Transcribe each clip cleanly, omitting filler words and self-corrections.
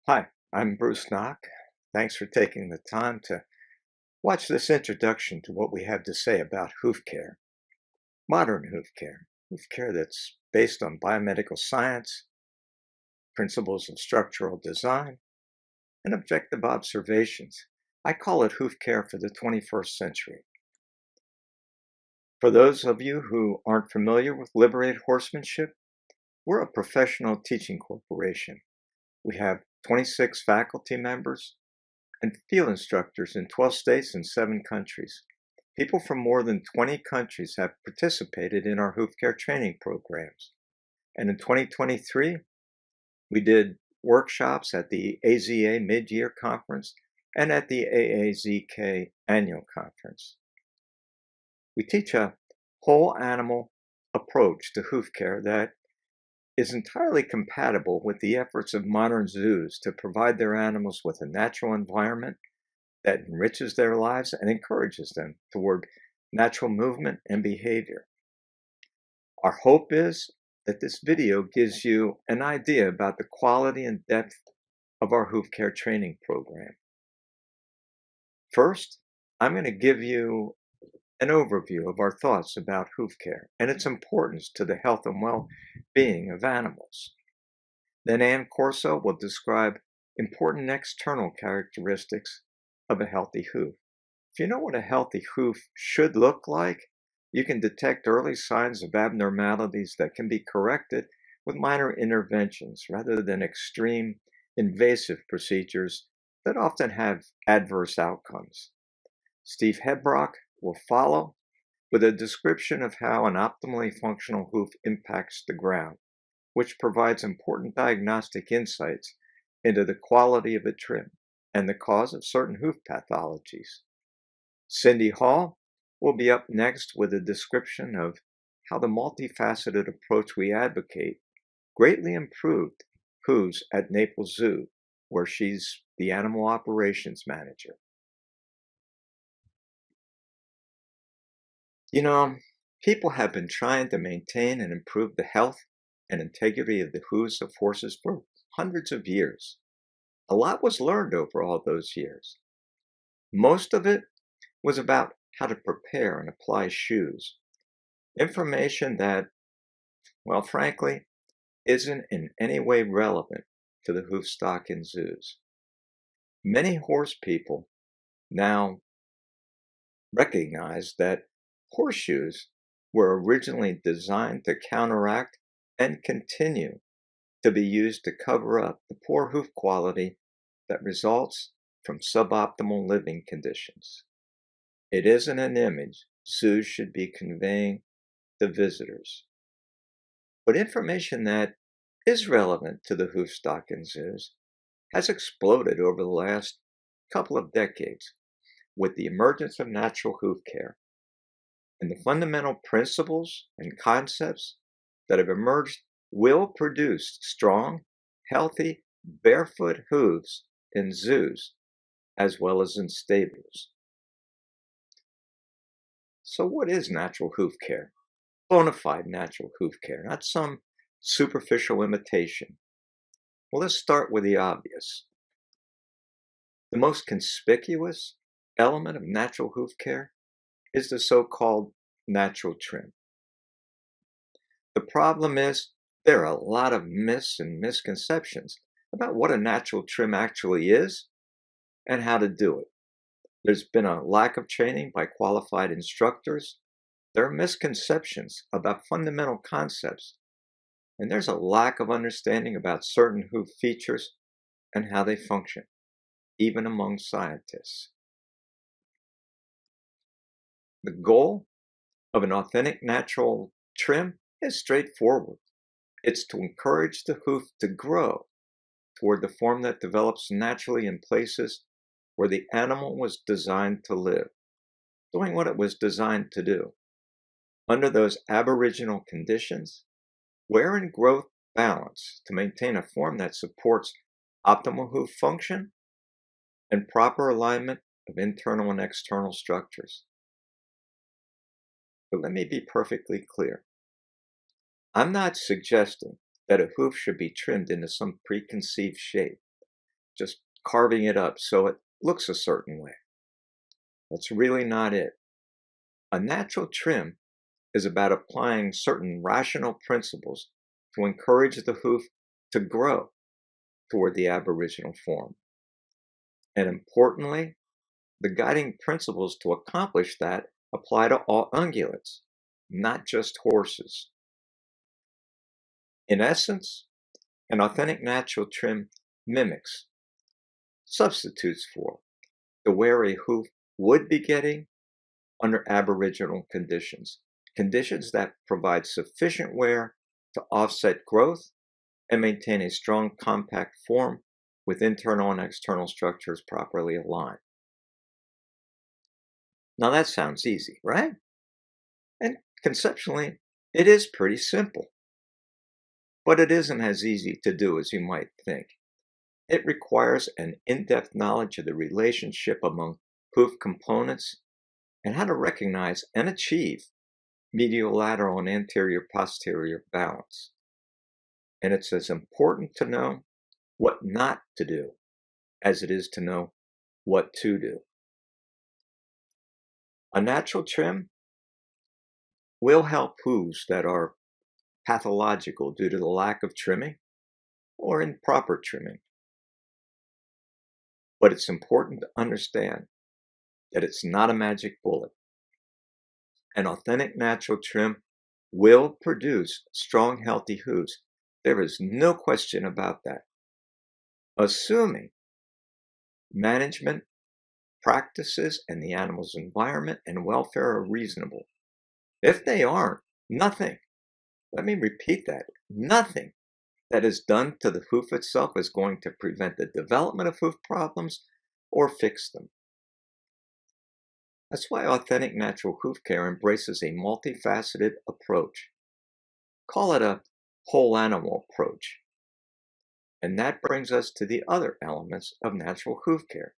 Hi, I'm Bruce Nock. Thanks for taking the time to watch this introduction to what we have to say about hoof care, modern hoof care that's based on biomedical science, principles of structural design, and objective observations. I call it hoof care for the 21st century. For those of you who aren't familiar with Liberated Horsemanship, we're a professional teaching corporation. We have 26 faculty members and field instructors in 12 states and 7 countries. People from more than 20 countries have participated in our hoof care training programs. And in 2023, we did workshops at the AZA Mid-Year Conference and at the AAZK Annual Conference. We teach a whole animal approach to hoof care that is entirely compatible with the efforts of modern zoos to provide their animals with a natural environment that enriches their lives and encourages them toward natural movement and behavior. Our hope is that this video gives you an idea about the quality and depth of our hoof care training program. First, I'm going to give you an overview of our thoughts about hoof care and its importance to the health and well-being of animals. Then Corso will describe important external characteristics of a healthy hoof. If you know what a healthy hoof should look like, you can detect early signs of abnormalities that can be corrected with minor interventions rather than extreme invasive procedures that often have adverse outcomes. Steve Hebrock will follow with a description of how an optimally functional hoof impacts the ground, which provides important diagnostic insights into the quality of a trim and the cause of certain hoof pathologies. Cindy Hall will be up next with a description of how the multifaceted approach we advocate greatly improved hooves at Naples Zoo, where she's the animal operations manager. You know, people have been trying to maintain and improve the health and integrity of the hooves of horses for hundreds of years. A lot was learned over all those years. Most of it was about how to prepare and apply shoes. Information that, well, frankly, isn't in any way relevant to the hoof stock in zoos. Many horse people now recognize that horseshoes were originally designed to counteract and continue to be used to cover up the poor hoof quality that results from suboptimal living conditions. It isn't an image zoos should be conveying to visitors. But information that is relevant to the hoof stock in zoos has exploded over the last couple of decades with the emergence of natural hoof care. And the fundamental principles and concepts that have emerged will produce strong, healthy, barefoot hooves in zoos as well as in stables. So what is natural hoof care? Bona fide natural hoof care, not some superficial imitation. Well, let's start with the obvious. The most conspicuous element of natural hoof care is the so-called natural trim. The problem is there are a lot of myths and misconceptions about what a natural trim actually is and how to do it. There's been a lack of training by qualified instructors. There are misconceptions about fundamental concepts, and there's a lack of understanding about certain hoof features and how they function, even among scientists. The goal of an authentic natural trim is straightforward. It's to encourage the hoof to grow toward the form that develops naturally in places where the animal was designed to live, doing what it was designed to do. Under those aboriginal conditions, wear and growth balance to maintain a form that supports optimal hoof function and proper alignment of internal and external structures. But let me be perfectly clear. I'm not suggesting that a hoof should be trimmed into some preconceived shape. just carving it up so it looks a certain way. That's really not it. A natural trim is about applying certain rational principles to encourage the hoof to grow toward the aboriginal form. And importantly, the guiding principles to accomplish that apply to all ungulates, not just horses. In essence, an authentic natural trim mimics, substitutes for, the wear a hoof would be getting under aboriginal conditions, conditions that provide sufficient wear to offset growth and maintain a strong compact form with internal and external structures properly aligned. Now that sounds easy, right? And conceptually, it is pretty simple, but it isn't as easy to do as you might think. It requires an in-depth knowledge of the relationship among hoof components and how to recognize and achieve medial-lateral and anterior-posterior balance. And it's as important to know what not to do as it is to know what to do. A natural trim will help hooves that are pathological due to the lack of trimming or improper trimming. But it's important to understand that it's not a magic bullet. An authentic natural trim will produce strong, healthy hooves. There is no question about that. Assuming management practices and the animal's environment and welfare are reasonable. If they aren't, nothing, let me repeat that, nothing that is done to the hoof itself is going to prevent the development of hoof problems or fix them. That's why authentic natural hoof care embraces a multifaceted approach. Call it a whole animal approach. And that brings us to the other elements of natural hoof care,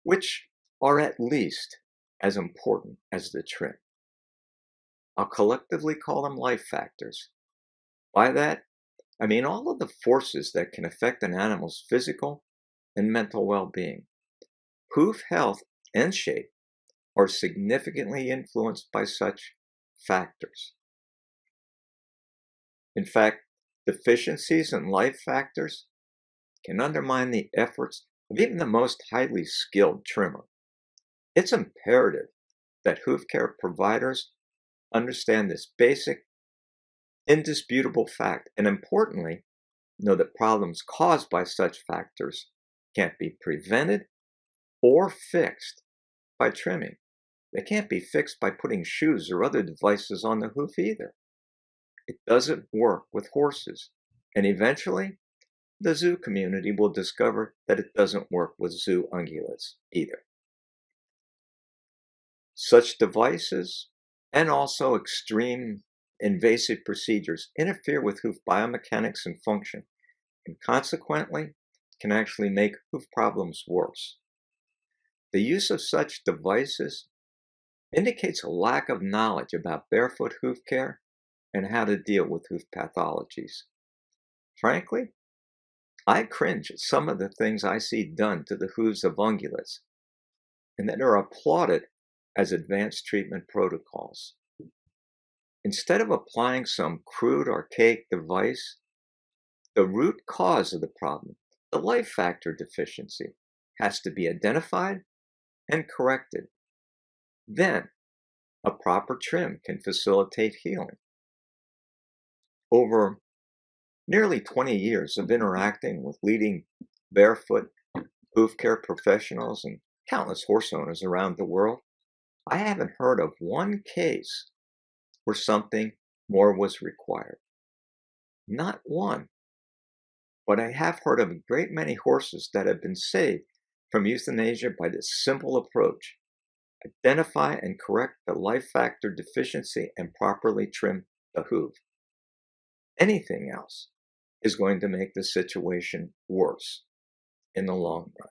which are at least as important as the trim. I'll collectively call them life factors. By that, I mean all of the forces that can affect an animal's physical and mental well-being. Hoof health and shape are significantly influenced by such factors. In fact, deficiencies in life factors can undermine the efforts of even the most highly skilled trimmer. It's imperative that hoof care providers understand this basic, indisputable fact, and importantly, know that problems caused by such factors can't be prevented or fixed by trimming. They can't be fixed by putting shoes or other devices on the hoof either. It doesn't work with horses, and eventually, the zoo community will discover that it doesn't work with zoo ungulates either. Such devices and also extreme invasive procedures interfere with hoof biomechanics and function, and consequently can actually make hoof problems worse. The use of such devices indicates a lack of knowledge about barefoot hoof care and how to deal with hoof pathologies. Frankly, I cringe at some of the things I see done to the hooves of ungulates, and that are applauded as advanced treatment protocols. Instead of applying some crude, archaic device, the root cause of the problem, the life factor deficiency, has to be identified and corrected. Then, a proper trim can facilitate healing. Over nearly 20 years of interacting with leading barefoot hoof care professionals and countless horse owners around the world, I haven't heard of one case where something more was required. Not one. But I have heard of a great many horses that have been saved from euthanasia by this simple approach. Identify and correct the life factor deficiency and properly trim the hoof. Anything else is going to make the situation worse in the long run.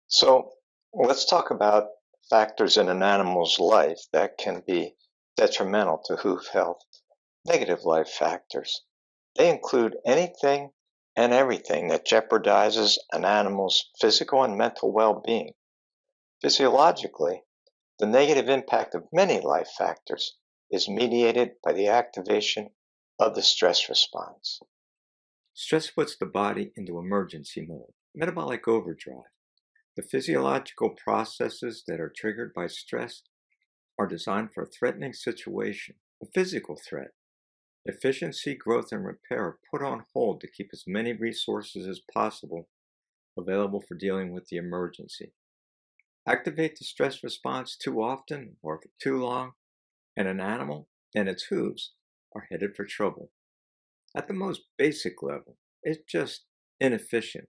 So let's talk about factors in an animal's life that can be detrimental to hoof health. Negative life factors. They include anything and everything that jeopardizes an animal's physical and mental well-being. Physiologically, the negative impact of many life factors is mediated by the activation of the stress response. Stress puts the body into emergency mode, metabolic overdrive. The physiological processes that are triggered by stress are designed for a threatening situation, a physical threat. Efficiency, growth, and repair are put on hold to keep as many resources as possible available for dealing with the emergency. Activate the stress response too often or for too long, and an animal and its hooves are headed for trouble. At the most basic level, it's just inefficient.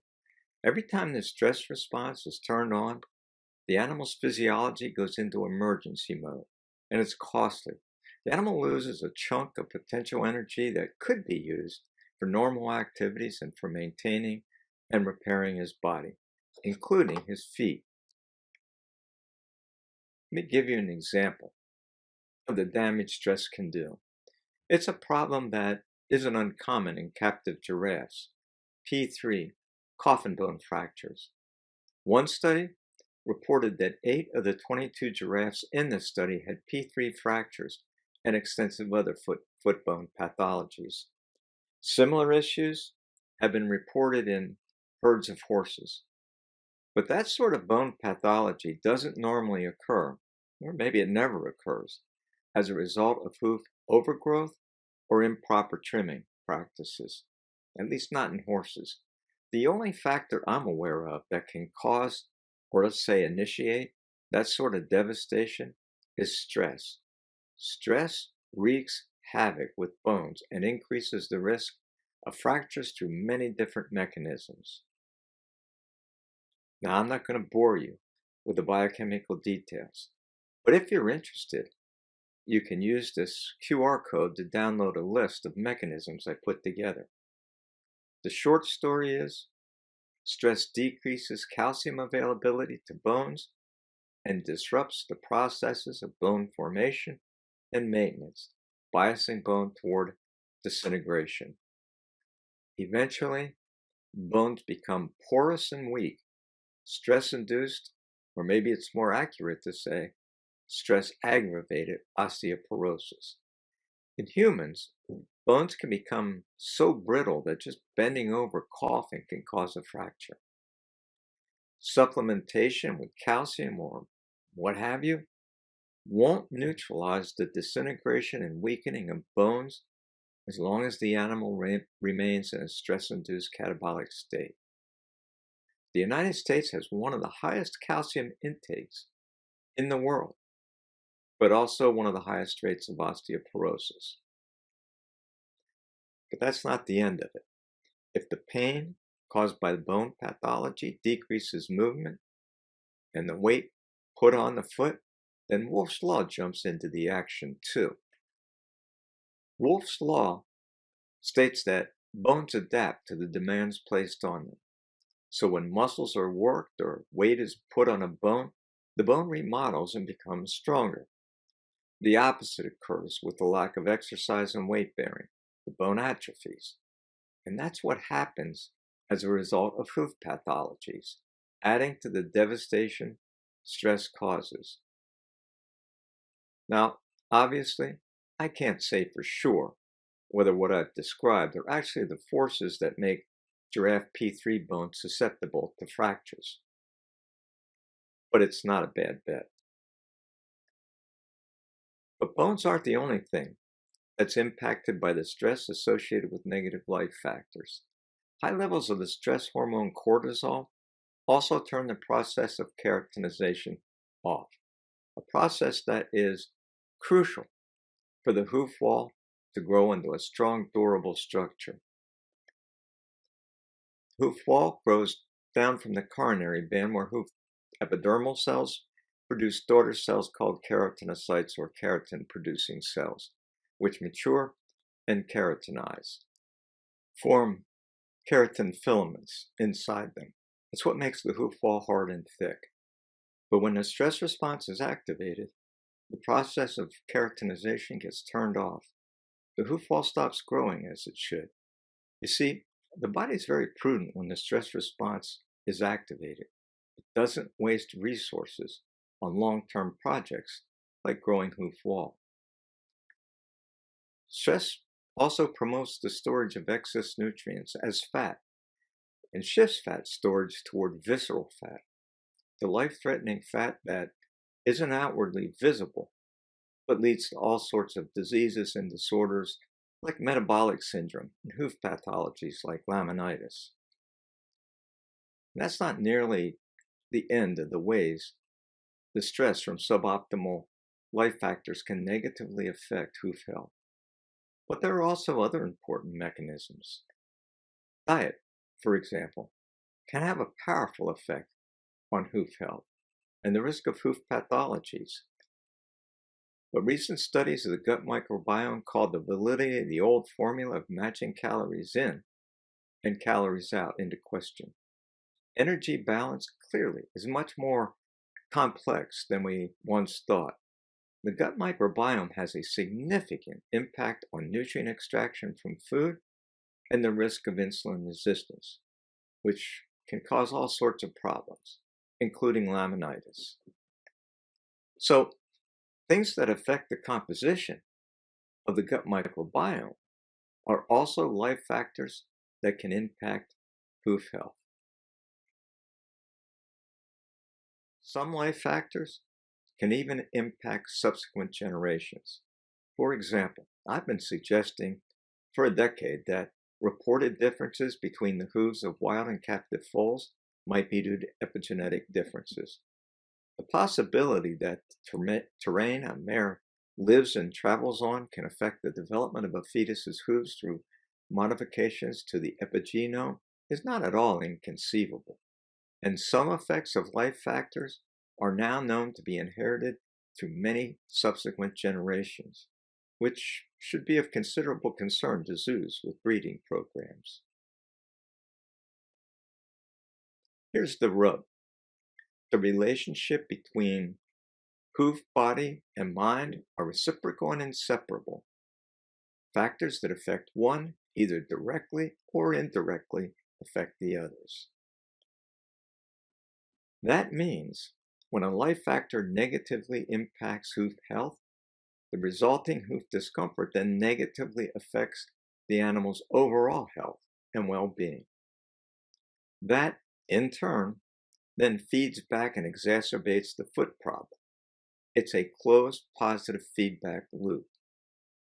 Every time the stress response is turned on, the animal's physiology goes into emergency mode, and it's costly. The animal loses a chunk of potential energy that could be used for normal activities and for maintaining and repairing his body, including his feet. Let me give you an example of the damage stress can do. It's a problem that isn't uncommon in captive giraffes. P3, coffin bone fractures. One study reported that 8 of the 22 giraffes in the study had P3 fractures and extensive other foot bone pathologies. Similar issues have been reported in herds of horses. But that sort of bone pathology doesn't normally occur, or maybe it never occurs, as a result of hoof overgrowth or improper trimming practices, at least not in horses. The only factor I'm aware of that can cause, or let's say initiate, that sort of devastation is stress. Stress wreaks havoc with bones and increases the risk of fractures through many different mechanisms. Now, I'm not going to bore you with the biochemical details, but if you're interested, you can use this QR code to download a list of mechanisms I put together. The short story is stress decreases calcium availability to bones and disrupts the processes of bone formation and maintenance, biasing bone toward disintegration. Eventually, bones become porous and weak, stress-induced, or maybe it's more accurate to say, stress-aggravated osteoporosis. In humans, bones can become so brittle that just bending over coughing can cause a fracture. Supplementation with calcium or what have you won't neutralize the disintegration and weakening of bones as long as the animal remains in a stress-induced catabolic state. The United States has one of the highest calcium intakes in the world, but also one of the highest rates of osteoporosis. But that's not the end of it. If the pain caused by the bone pathology decreases movement and the weight put on the foot, then Wolff's Law jumps into the action too. Wolff's Law states that bones adapt to the demands placed on them. So when muscles are worked or weight is put on a bone, the bone remodels and becomes stronger. The opposite occurs with the lack of exercise and weight bearing. The bone atrophies. And that's what happens as a result of hoof pathologies, adding to the devastation stress causes. Now, obviously, I can't say for sure whether what I've described are actually the forces that make giraffe P3 bones susceptible to fractures. But it's not a bad bet. But bones aren't the only thing that's impacted by the stress associated with negative life factors. High levels of the stress hormone cortisol also turn the process of keratinization off, a process that is crucial for the hoof wall to grow into a strong, durable structure. Hoof wall grows down from the coronary band where hoof epidermal cells produce daughter cells called keratinocytes or keratin-producing cells, which mature and keratinize, form keratin filaments inside them. It's what makes the hoof wall hard and thick. But when the stress response is activated, the process of keratinization gets turned off. The hoof wall stops growing as it should. You see, The body is very prudent when the stress response is activated. It doesn't waste resources on long-term projects like growing hoof wall. Stress also promotes the storage of excess nutrients as fat and shifts fat storage toward visceral fat, the life-threatening fat that isn't outwardly visible but leads to all sorts of diseases and disorders like metabolic syndrome and hoof pathologies like laminitis. And that's not nearly the end of the ways the stress from suboptimal life factors can negatively affect hoof health. But there are also other important mechanisms. Diet, for example, can have a powerful effect on hoof health and the risk of hoof pathologies. But recent studies of the gut microbiome called the validity of the old formula of matching calories in and calories out into question. Energy balance clearly is much more complex than we once thought. The gut microbiome has a significant impact on nutrient extraction from food and the risk of insulin resistance, which can cause all sorts of problems, including laminitis. So, things that affect the composition of the gut microbiome are also life factors that can impact hoof health. Some life factors can even impact subsequent generations. For example, I've been suggesting for a decade that reported differences between the hooves of wild and captive foals might be due to epigenetic differences. The possibility that the terrain a mare lives and travels on can affect the development of a fetus's hooves through modifications to the epigenome is not at all inconceivable. And some effects of life factors are now known to be inherited through many subsequent generations, which should be of considerable concern to zoos with breeding programs. Here's the rub. The relationship between hoof body and mind are reciprocal and inseparable. Factors that affect one either directly or indirectly affect the others. That means when a life factor negatively impacts hoof health, the resulting hoof discomfort then negatively affects the animal's overall health and well-being. That, in turn, then feeds back and exacerbates the foot problem. It's a closed positive feedback loop.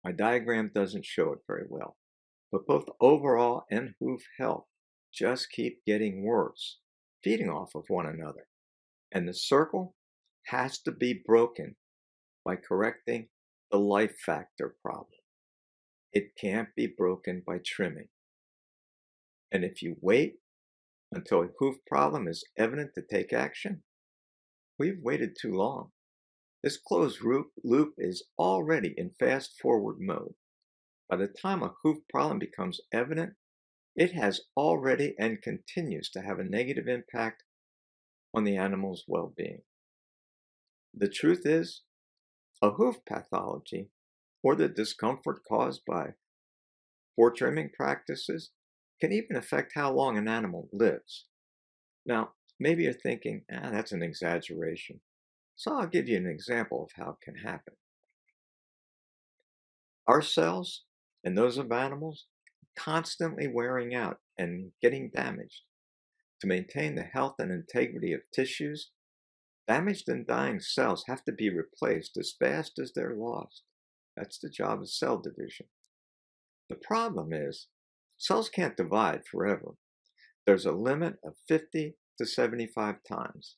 My diagram doesn't show it very well, but both overall and hoof health just keep getting worse, feeding off of one another. And the circle has to be broken by correcting the life factor problem. It can't be broken by trimming. And if you wait until a hoof problem is evident to take action, we've waited too long. This closed loop is already in fast-forward mode. By the time a hoof problem becomes evident, it has already and continues to have a negative impact on the animal's well-being. The truth is, a hoof pathology, or the discomfort caused by poor trimming practices, can even affect how long an animal lives. Now, maybe you're thinking, that's an exaggeration. So I'll give you an example of how it can happen. Our cells and those of animals constantly wearing out and getting damaged. To maintain the health and integrity of tissues, damaged and dying cells have to be replaced as fast as they're lost. That's the job of cell division. The problem is, cells can't divide forever. There's a limit of 50 to 75 times.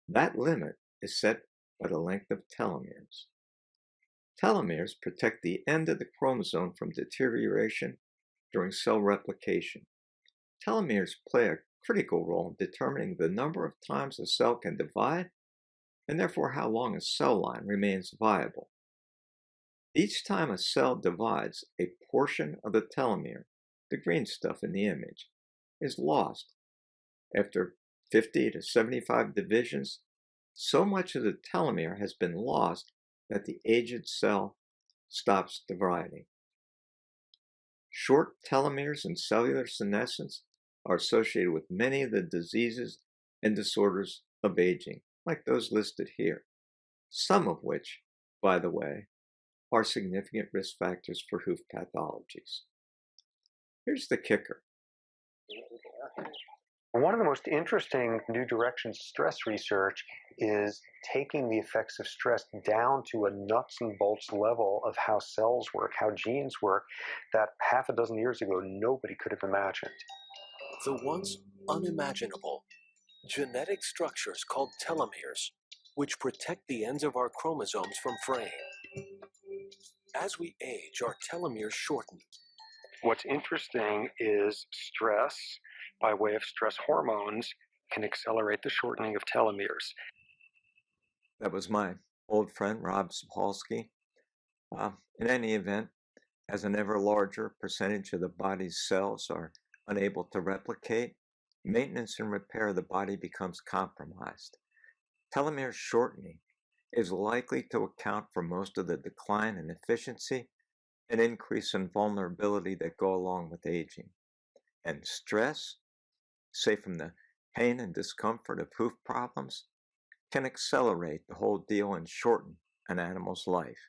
That limit is set by the length of telomeres. Telomeres protect the end of the chromosome from deterioration during cell replication. Telomeres play a critical role in determining the number of times a cell can divide and therefore how long a cell line remains viable. Each time a cell divides, a portion of the telomere, the green stuff in the image, is lost. After 50 to 75 divisions, so much of the telomere has been lost that the aged cell stops dividing. Short telomeres and cellular senescence are associated with many of the diseases and disorders of aging, like those listed here, some of which, by the way, are significant risk factors for hoof pathologies. Here's the kicker. One of the most interesting new directions of stress research is taking the effects of stress down to a nuts and bolts level of how cells work, how genes work, that half a dozen years ago nobody could have imagined. The once unimaginable genetic structures called telomeres, which protect the ends of our chromosomes from fraying. As we age, our telomeres shorten. What's interesting is stress, by way of stress hormones, can accelerate the shortening of telomeres. That was my old friend, Rob Sapolsky. In any event, as an ever larger percentage of the body's cells are unable to replicate, maintenance and repair of the body becomes compromised. Telomere shortening is likely to account for most of the decline in efficiency and increase in vulnerability that go along with aging. And stress, say from the pain and discomfort of hoof problems, can accelerate the whole deal and shorten an animal's life.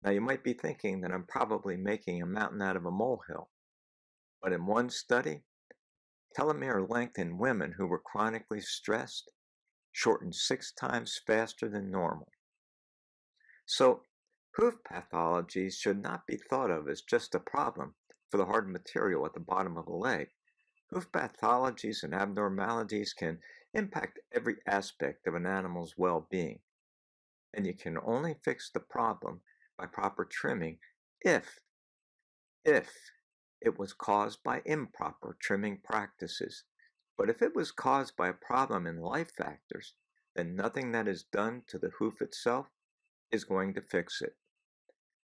Now you might be thinking that I'm probably making a mountain out of a molehill, but in one study, telomere length in women who were chronically stressed shortened 6 times faster than normal. So hoof pathologies should not be thought of as just a problem for the hard material at the bottom of a leg. Hoof pathologies and abnormalities can impact every aspect of an animal's well-being, and you can only fix the problem by proper trimming if it was caused by improper trimming practices. But if it was caused by a problem in life factors, then nothing that is done to the hoof itself is going to fix it.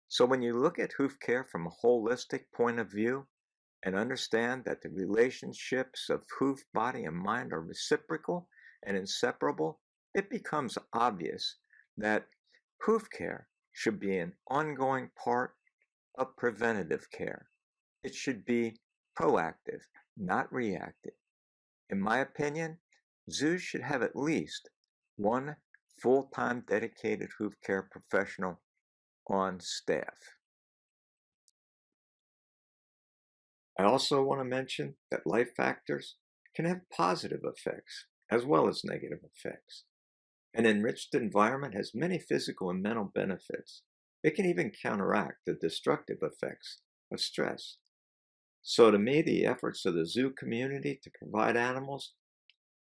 So when you look at hoof care from a holistic point of view and understand that the relationships of hoof, body, and mind are reciprocal and inseparable, it becomes obvious that hoof care should be an ongoing part of preventative care. It should be proactive, not reactive. In my opinion, zoos should have at least one full-time dedicated hoof care professional on staff. I also want to mention that life factors can have positive effects as well as negative effects. An enriched environment has many physical and mental benefits. It can even counteract the destructive effects of stress. So to me, the efforts of the zoo community to provide animals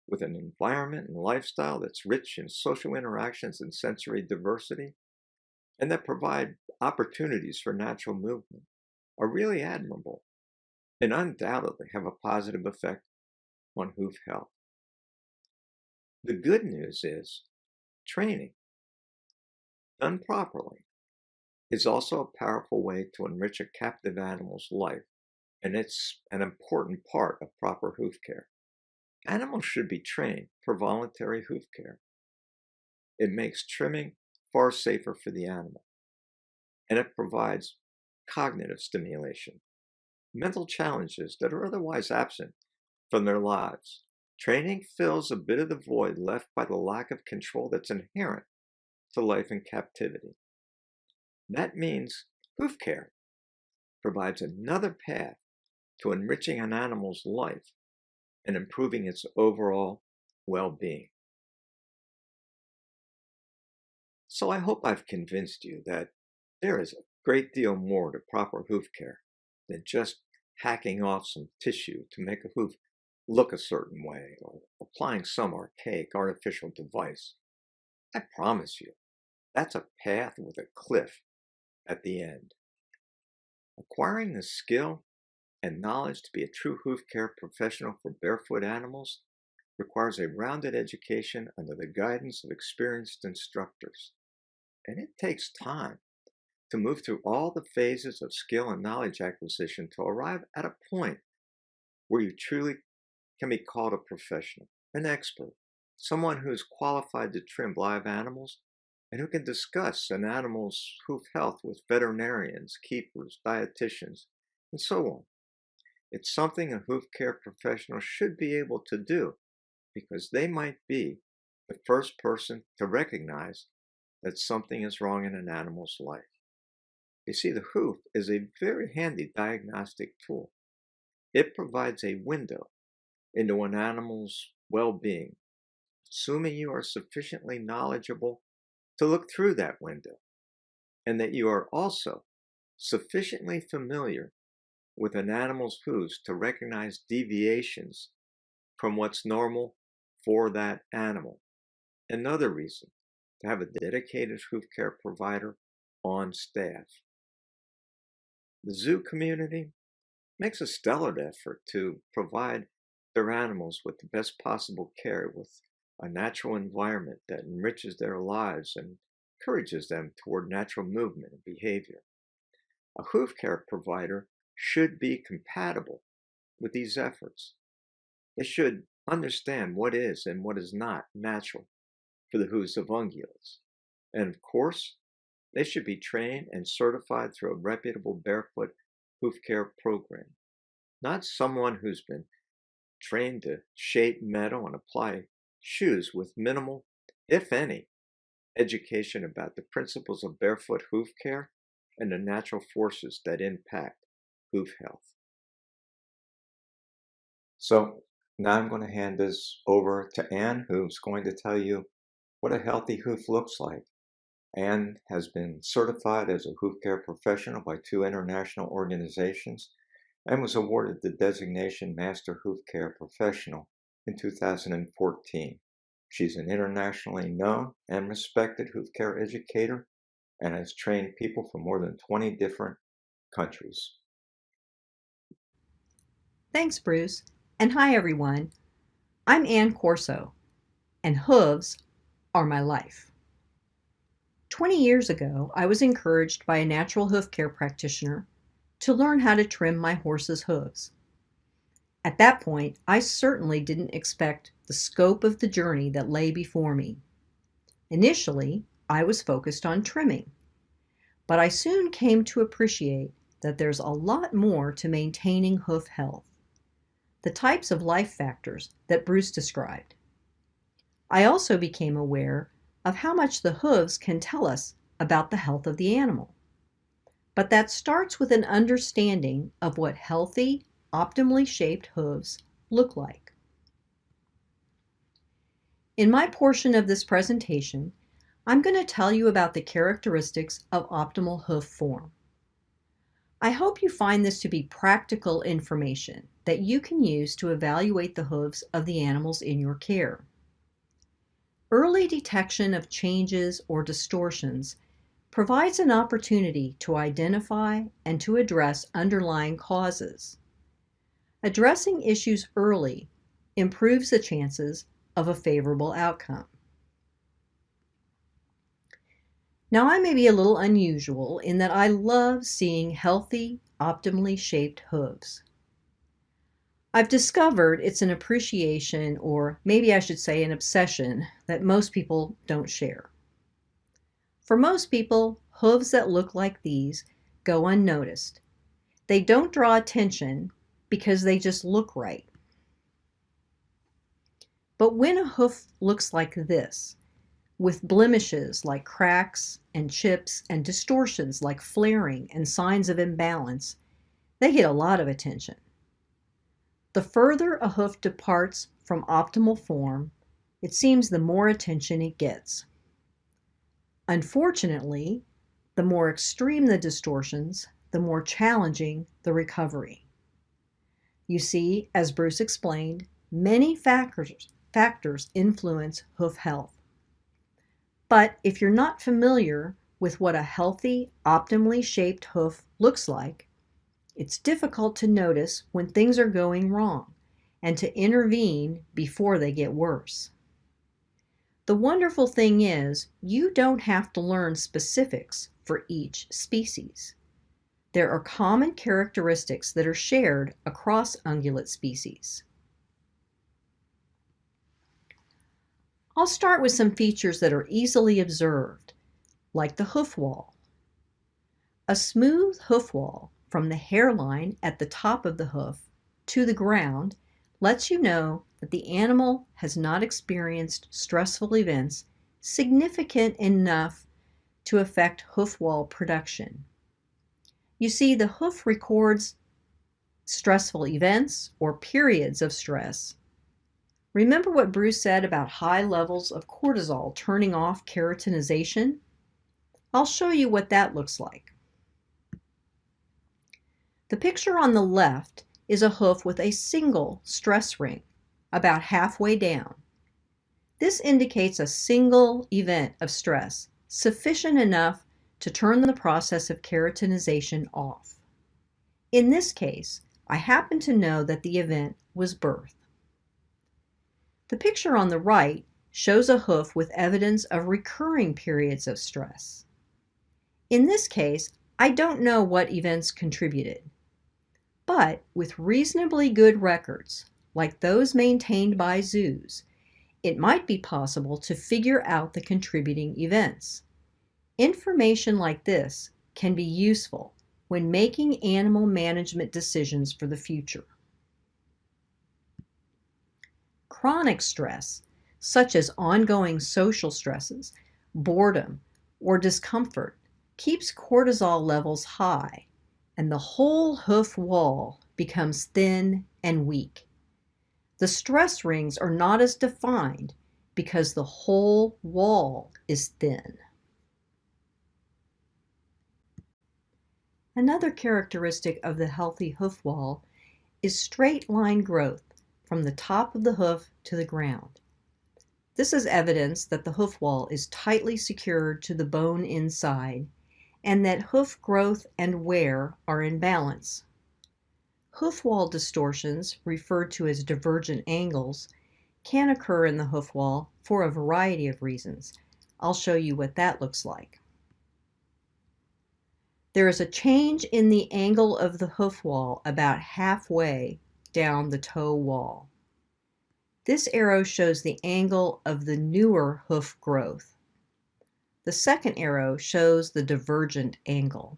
with an environment and lifestyle that's rich in social interactions and sensory diversity, and that provide opportunities for natural movement, are really admirable and undoubtedly have a positive effect on hoof health. The good news is training, done properly, is also a powerful way to enrich a captive animal's life, and it's an important part of proper hoof care. Animals should be trained for voluntary hoof care. It makes trimming far safer for the animal, and it provides cognitive stimulation, mental challenges that are otherwise absent from their lives. Training fills a bit of the void left by the lack of control that's inherent to life in captivity. That means hoof care provides another path to enriching an animal's life and improving its overall well-being. So I hope I've convinced you that there is a great deal more to proper hoof care than just hacking off some tissue to make a hoof look a certain way or applying some archaic artificial device. I promise you, that's a path with a cliff at the end. Acquiring the skill and knowledge to be a true hoof care professional for barefoot animals requires a rounded education under the guidance of experienced instructors. And it takes time to move through all the phases of skill and knowledge acquisition to arrive at a point where you truly can be called a professional, an expert, someone who is qualified to trim live animals and who can discuss an animal's hoof health with veterinarians, keepers, dietitians, and so on. It's something a hoof care professional should be able to do because they might be the first person to recognize that something is wrong in an animal's life. You see, the hoof is a very handy diagnostic tool. It provides a window into an animal's well-being, assuming you are sufficiently knowledgeable to look through that window, and that you are also sufficiently familiar with an animal's hooves to recognize deviations from what's normal for that animal. Another reason to have a dedicated hoof care provider on staff. The zoo community makes a stellar effort to provide their animals with the best possible care with a natural environment that enriches their lives and encourages them toward natural movement and behavior. A hoof care provider should be compatible with these efforts. They should understand what is and what is not natural for the hooves of ungulates. And of course, they should be trained and certified through a reputable barefoot hoof care program, not someone who's been trained to shape metal and apply shoes with minimal, if any, education about the principles of barefoot hoof care and the natural forces that impact hoof health. So now I'm going to hand this over to Anne, who's going to tell you what a healthy hoof looks like. Anne has been certified as a hoof care professional by 2 international organizations and was awarded the designation Master Hoof Care Professional in 2014. She's an internationally known and respected hoof care educator and has trained people from more than 20 different countries. Thanks, Bruce. And hi, everyone. I'm Ann Corso, and hooves are my life. 20 years ago, I was encouraged by a natural hoof care practitioner to learn how to trim my horse's hooves. At that point, I certainly didn't expect the scope of the journey that lay before me. Initially, I was focused on trimming, but I soon came to appreciate that there's a lot more to maintaining hoof health. The types of life factors that Bruce described. I also became aware of how much the hooves can tell us about the health of the animal. But that starts with an understanding of what healthy, optimally shaped hooves look like. In my portion of this presentation, I'm going to tell you about the characteristics of optimal hoof form. I hope you find this to be practical information that you can use to evaluate the hooves of the animals in your care. Early detection of changes or distortions provides an opportunity to identify and to address underlying causes. Addressing issues early improves the chances of a favorable outcome. Now, I may be a little unusual in that I love seeing healthy, optimally shaped hooves. I've discovered it's an appreciation, or maybe I should say an obsession, that most people don't share. For most people, hooves that look like these go unnoticed. They don't draw attention because they just look right. But when a hoof looks like this, with blemishes like cracks and chips and distortions like flaring and signs of imbalance, they get a lot of attention. The further a hoof departs from optimal form, it seems the more attention it gets. Unfortunately, the more extreme the distortions, the more challenging the recovery. You see, as Bruce explained, many factors influence hoof health. But if you're not familiar with what a healthy, optimally shaped hoof looks like, it's difficult to notice when things are going wrong and to intervene before they get worse. The wonderful thing is, you don't have to learn specifics for each species. There are common characteristics that are shared across ungulate species. I'll start with some features that are easily observed, like the hoof wall. A smooth hoof wall from the hairline at the top of the hoof to the ground lets you know that the animal has not experienced stressful events significant enough to affect hoof wall production. You see, the hoof records stressful events or periods of stress. Remember what Bruce said about high levels of cortisol turning off keratinization? I'll show you what that looks like. The picture on the left is a hoof with a single stress ring, about halfway down. This indicates a single event of stress, sufficient enough to turn the process of keratinization off. In this case, I happen to know that the event was birth. The picture on the right shows a hoof with evidence of recurring periods of stress. In this case, I don't know what events contributed, but with reasonably good records, like those maintained by zoos, it might be possible to figure out the contributing events. Information like this can be useful when making animal management decisions for the future. Chronic stress, such as ongoing social stresses, boredom, or discomfort, keeps cortisol levels high, and the whole hoof wall becomes thin and weak. The stress rings are not as defined because the whole wall is thin. Another characteristic of the healthy hoof wall is straight line growth from the top of the hoof to the ground. This is evidence that the hoof wall is tightly secured to the bone inside and that hoof growth and wear are in balance. Hoof wall distortions, referred to as divergent angles, can occur in the hoof wall for a variety of reasons. I'll show you what that looks like. There is a change in the angle of the hoof wall about halfway down the toe wall. This arrow shows the angle of the newer hoof growth. The second arrow shows the divergent angle.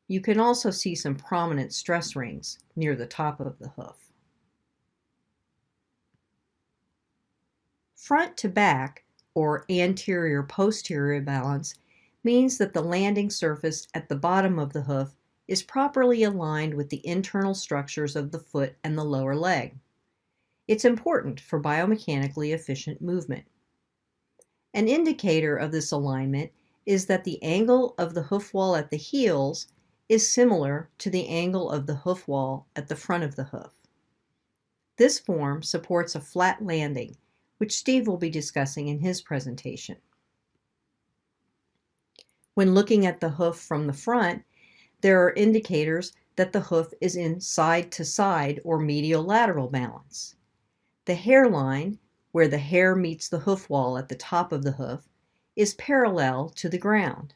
You can also see some prominent stress rings near the top of the hoof. Front to back, or anterior-posterior balance, means that the landing surface at the bottom of the hoof is properly aligned with the internal structures of the foot and the lower leg. It's important for biomechanically efficient movement. An indicator of this alignment is that the angle of the hoof wall at the heels is similar to the angle of the hoof wall at the front of the hoof. This form supports a flat landing, which Steve will be discussing in his presentation. When looking at the hoof from the front, there are indicators that the hoof is in side-to-side or medial-lateral balance. The hairline, where the hair meets the hoof wall at the top of the hoof, is parallel to the ground.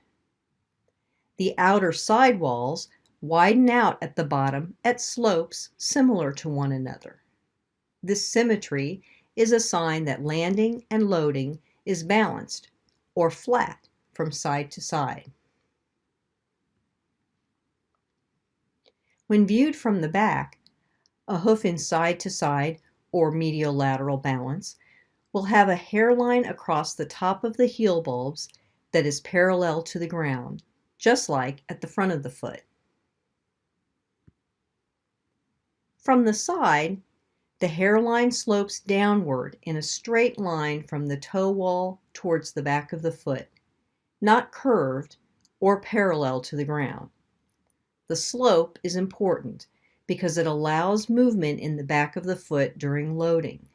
The outer side walls widen out at the bottom at slopes similar to one another. This symmetry is a sign that landing and loading is balanced or flat from side to side. When viewed from the back, a hoof in side-to-side or medial-lateral balance will have a hairline across the top of the heel bulbs that is parallel to the ground, just like at the front of the foot. From the side, the hairline slopes downward in a straight line from the toe wall towards the back of the foot, not curved or parallel to the ground. The slope is important because it allows movement in the back of the foot during loading.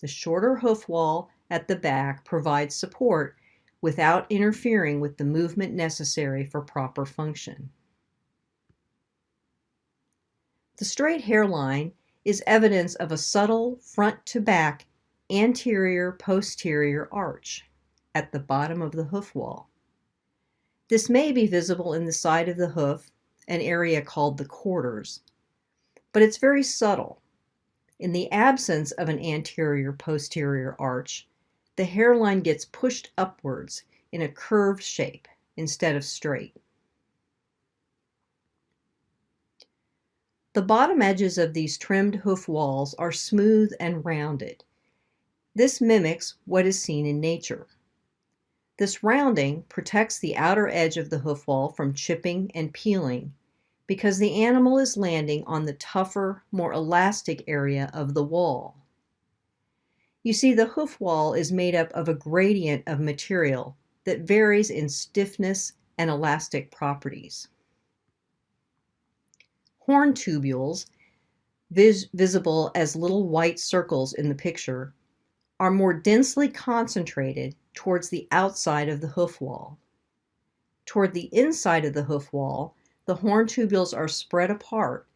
The shorter hoof wall at the back provides support without interfering with the movement necessary for proper function. The straight hairline is evidence of a subtle front-to-back anterior-posterior arch at the bottom of the hoof wall. This may be visible in the side of the hoof, an area called the quarters, but it's very subtle. In the absence of an anterior-posterior arch, the hairline gets pushed upwards in a curved shape instead of straight. The bottom edges of these trimmed hoof walls are smooth and rounded. This mimics what is seen in nature. This rounding protects the outer edge of the hoof wall from chipping and peeling because the animal is landing on the tougher, more elastic area of the wall. You see, the hoof wall is made up of a gradient of material that varies in stiffness and elastic properties. Horn tubules, visible as little white circles in the picture, are more densely concentrated towards the outside of the hoof wall. Toward the inside of the hoof wall, the horn tubules are spread apart,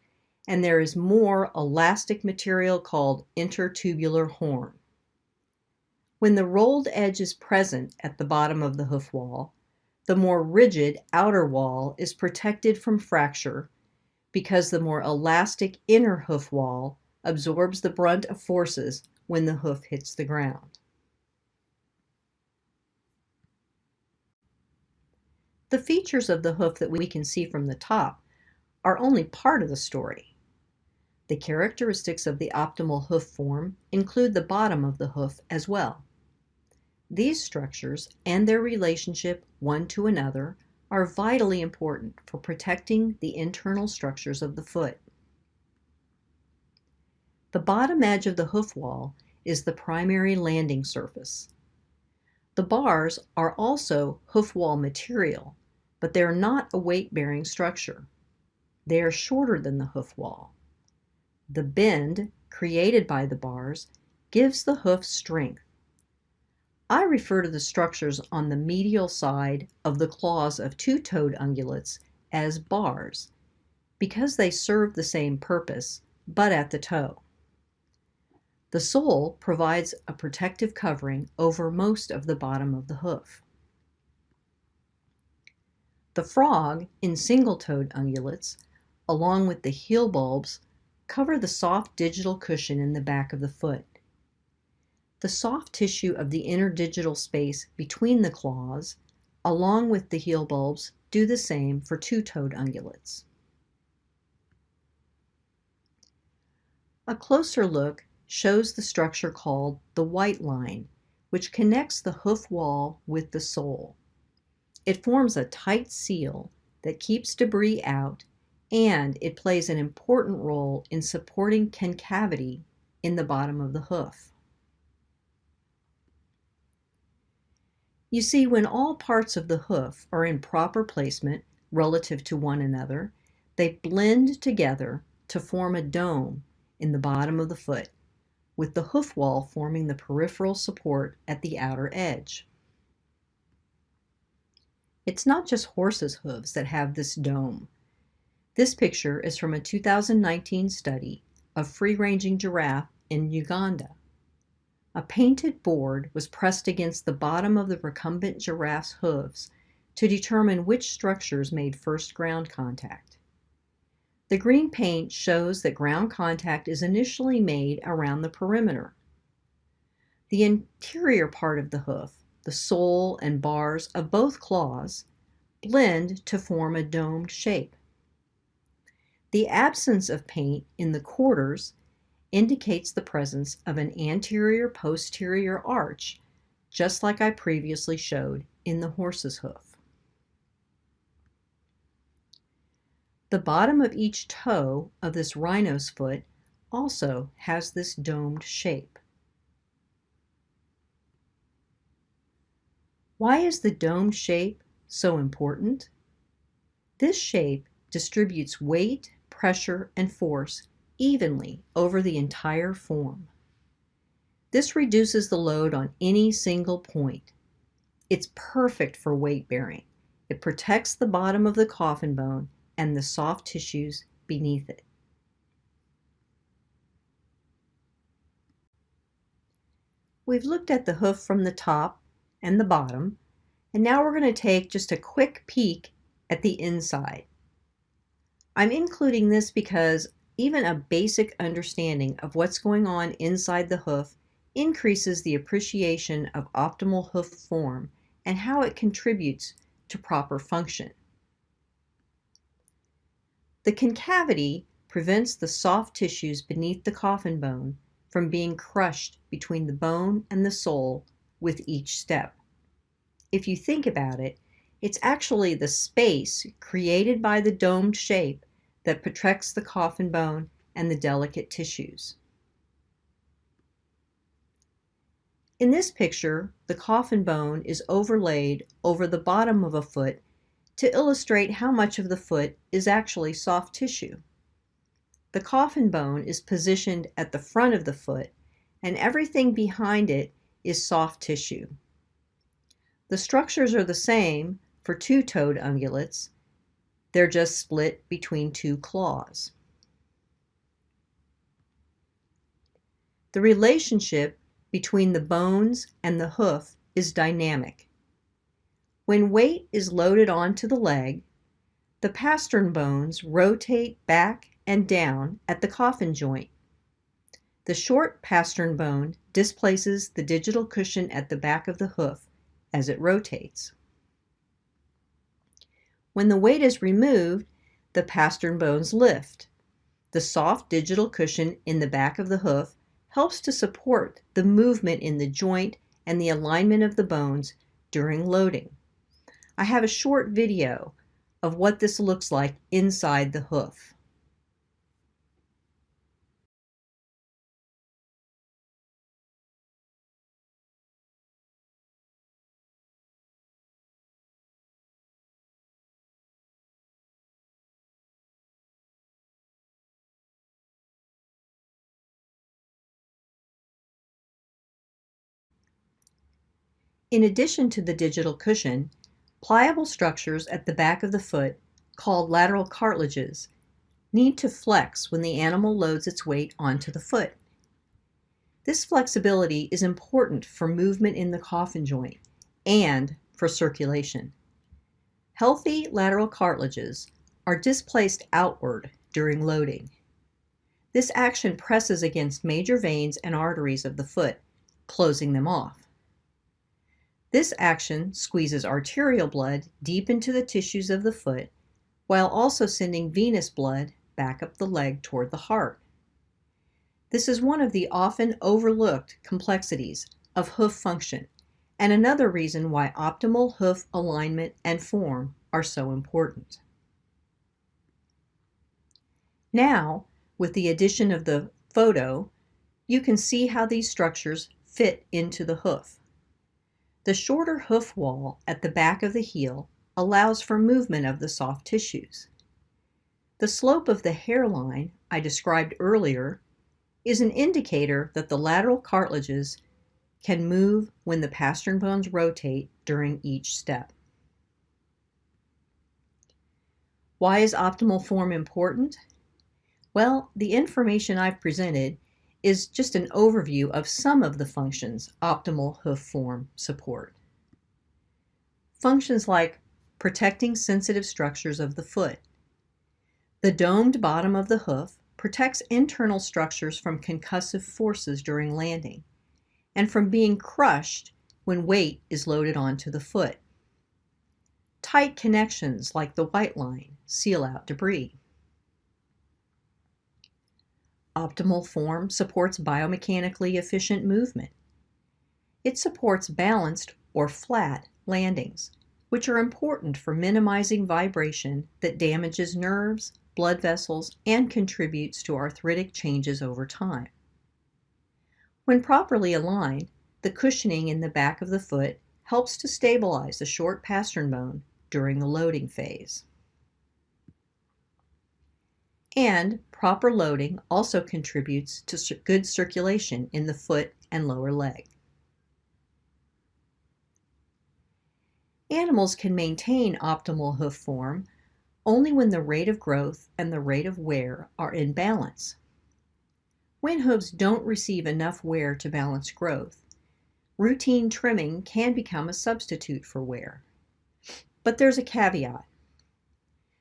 and there is more elastic material called intertubular horn. When the rolled edge is present at the bottom of the hoof wall, the more rigid outer wall is protected from fracture because the more elastic inner hoof wall absorbs the brunt of forces when the hoof hits the ground. The features of the hoof that we can see from the top are only part of the story. The characteristics of the optimal hoof form include the bottom of the hoof as well. These structures and their relationship one to another are vitally important for protecting the internal structures of the foot. The bottom edge of the hoof wall is the primary landing surface. The bars are also hoof wall material, but they are not a weight-bearing structure. They are shorter than the hoof wall. The bend created by the bars gives the hoof strength. I refer to the structures on the medial side of the claws of two-toed ungulates as bars because they serve the same purpose, but at the toe. The sole provides a protective covering over most of the bottom of the hoof. The frog in single-toed ungulates, along with the heel bulbs, cover the soft digital cushion in the back of the foot. The soft tissue of the interdigital space between the claws, along with the heel bulbs, do the same for two-toed ungulates. A closer look shows the structure called the white line, which connects the hoof wall with the sole. It forms a tight seal that keeps debris out, and it plays an important role in supporting concavity in the bottom of the hoof. You see, when all parts of the hoof are in proper placement relative to one another, they blend together to form a dome in the bottom of the foot, with the hoof wall forming the peripheral support at the outer edge. It's not just horses' hooves that have this dome. This picture is from a 2019 study of free-ranging giraffe in Uganda. A painted board was pressed against the bottom of the recumbent giraffe's hooves to determine which structures made first ground contact. The green paint shows that ground contact is initially made around the perimeter. The interior part of the hoof, the sole and bars of both claws, blend to form a domed shape. The absence of paint in the quarters indicates the presence of an anterior-posterior arch, just like I previously showed in the horse's hoof. The bottom of each toe of this rhino's foot also has this domed shape. Why is the domed shape so important? This shape distributes weight, pressure, and force evenly over the entire form. This reduces the load on any single point. It's perfect for weight bearing. It protects the bottom of the coffin bone and the soft tissues beneath it. We've looked at the hoof from the top and the bottom, and now we're going to take just a quick peek at the inside. I'm including this because even a basic understanding of what's going on inside the hoof increases the appreciation of optimal hoof form and how it contributes to proper function. The concavity prevents the soft tissues beneath the coffin bone from being crushed between the bone and the sole with each step. If you think about it, it's actually the space created by the domed shape that protects the coffin bone and the delicate tissues. In this picture, the coffin bone is overlaid over the bottom of a foot to illustrate how much of the foot is actually soft tissue. The coffin bone is positioned at the front of the foot, and everything behind it is soft tissue. The structures are the same for two-toed ungulates. They're just split between two claws. The relationship between the bones and the hoof is dynamic. When weight is loaded onto the leg, the pastern bones rotate back and down at the coffin joint. The short pastern bone displaces the digital cushion at the back of the hoof as it rotates. When the weight is removed, the pastern bones lift. The soft digital cushion in the back of the hoof helps to support the movement in the joint and the alignment of the bones during loading. I have a short video of what this looks like inside the hoof. In addition to the digital cushion, pliable structures at the back of the foot, called lateral cartilages, need to flex when the animal loads its weight onto the foot. This flexibility is important for movement in the coffin joint and for circulation. Healthy lateral cartilages are displaced outward during loading. This action presses against major veins and arteries of the foot, closing them off. This action squeezes arterial blood deep into the tissues of the foot, while also sending venous blood back up the leg toward the heart. This is one of the often overlooked complexities of hoof function, and another reason why optimal hoof alignment and form are so important. Now, with the addition of the photo, you can see how these structures fit into the hoof. The shorter hoof wall at the back of the heel allows for movement of the soft tissues. The slope of the hairline I described earlier is an indicator that the lateral cartilages can move when the pastern bones rotate during each step. Why is optimal form important? Well, the information I've presented is just an overview of some of the functions optimal hoof form support. Functions like protecting sensitive structures of the foot. The domed bottom of the hoof protects internal structures from concussive forces during landing and from being crushed when weight is loaded onto the foot. Tight connections like the white line seal out debris. Optimal form supports biomechanically efficient movement. It supports balanced or flat landings, which are important for minimizing vibration that damages nerves, blood vessels, and contributes to arthritic changes over time. When properly aligned, the cushioning in the back of the foot helps to stabilize the short pastern bone during the loading phase. And proper loading also contributes to good circulation in the foot and lower leg. Animals can maintain optimal hoof form only when the rate of growth and the rate of wear are in balance. When hooves don't receive enough wear to balance growth, routine trimming can become a substitute for wear. But there's a caveat.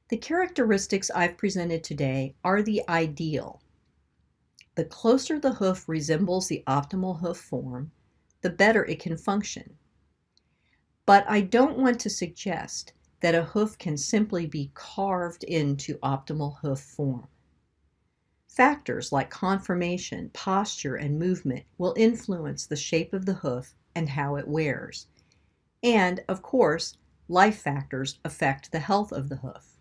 The characteristics I've presented today are the ideal. The closer the hoof resembles the optimal hoof form, the better it can function. But I don't want to suggest that a hoof can simply be carved into optimal hoof form. Factors like conformation, posture, and movement will influence the shape of the hoof and how it wears. And, of course, life factors affect the health of the hoof.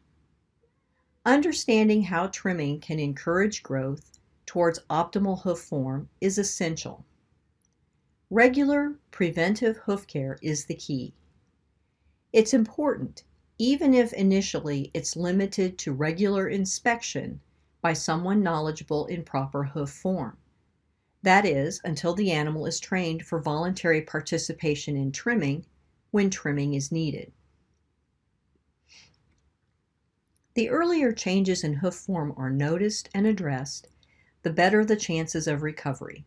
Understanding how trimming can encourage growth towards optimal hoof form is essential. Regular preventive hoof care is the key. It's important, even if initially it's limited to regular inspection by someone knowledgeable in proper hoof form. That is, until the animal is trained for voluntary participation in trimming when trimming is needed. The earlier changes in hoof form are noticed and addressed, the better the chances of recovery.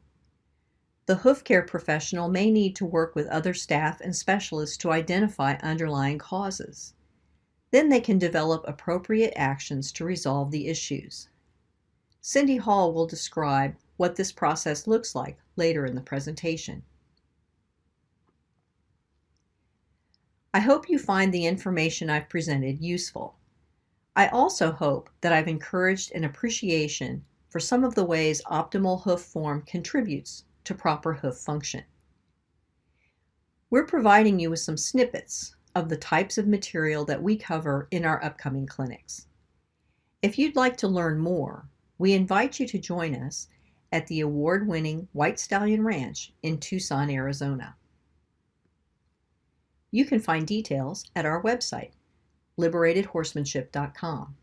The hoof care professional may need to work with other staff and specialists to identify underlying causes. Then they can develop appropriate actions to resolve the issues. Cindy Hall will describe what this process looks like later in the presentation. I hope you find the information I've presented useful. I also hope that I've encouraged an appreciation for some of the ways optimal hoof form contributes to proper hoof function. We're providing you with some snippets of the types of material that we cover in our upcoming clinics. If you'd like to learn more, we invite you to join us at the award-winning White Stallion Ranch in Tucson, Arizona. You can find details at our website, liberatedhorsemanship.com.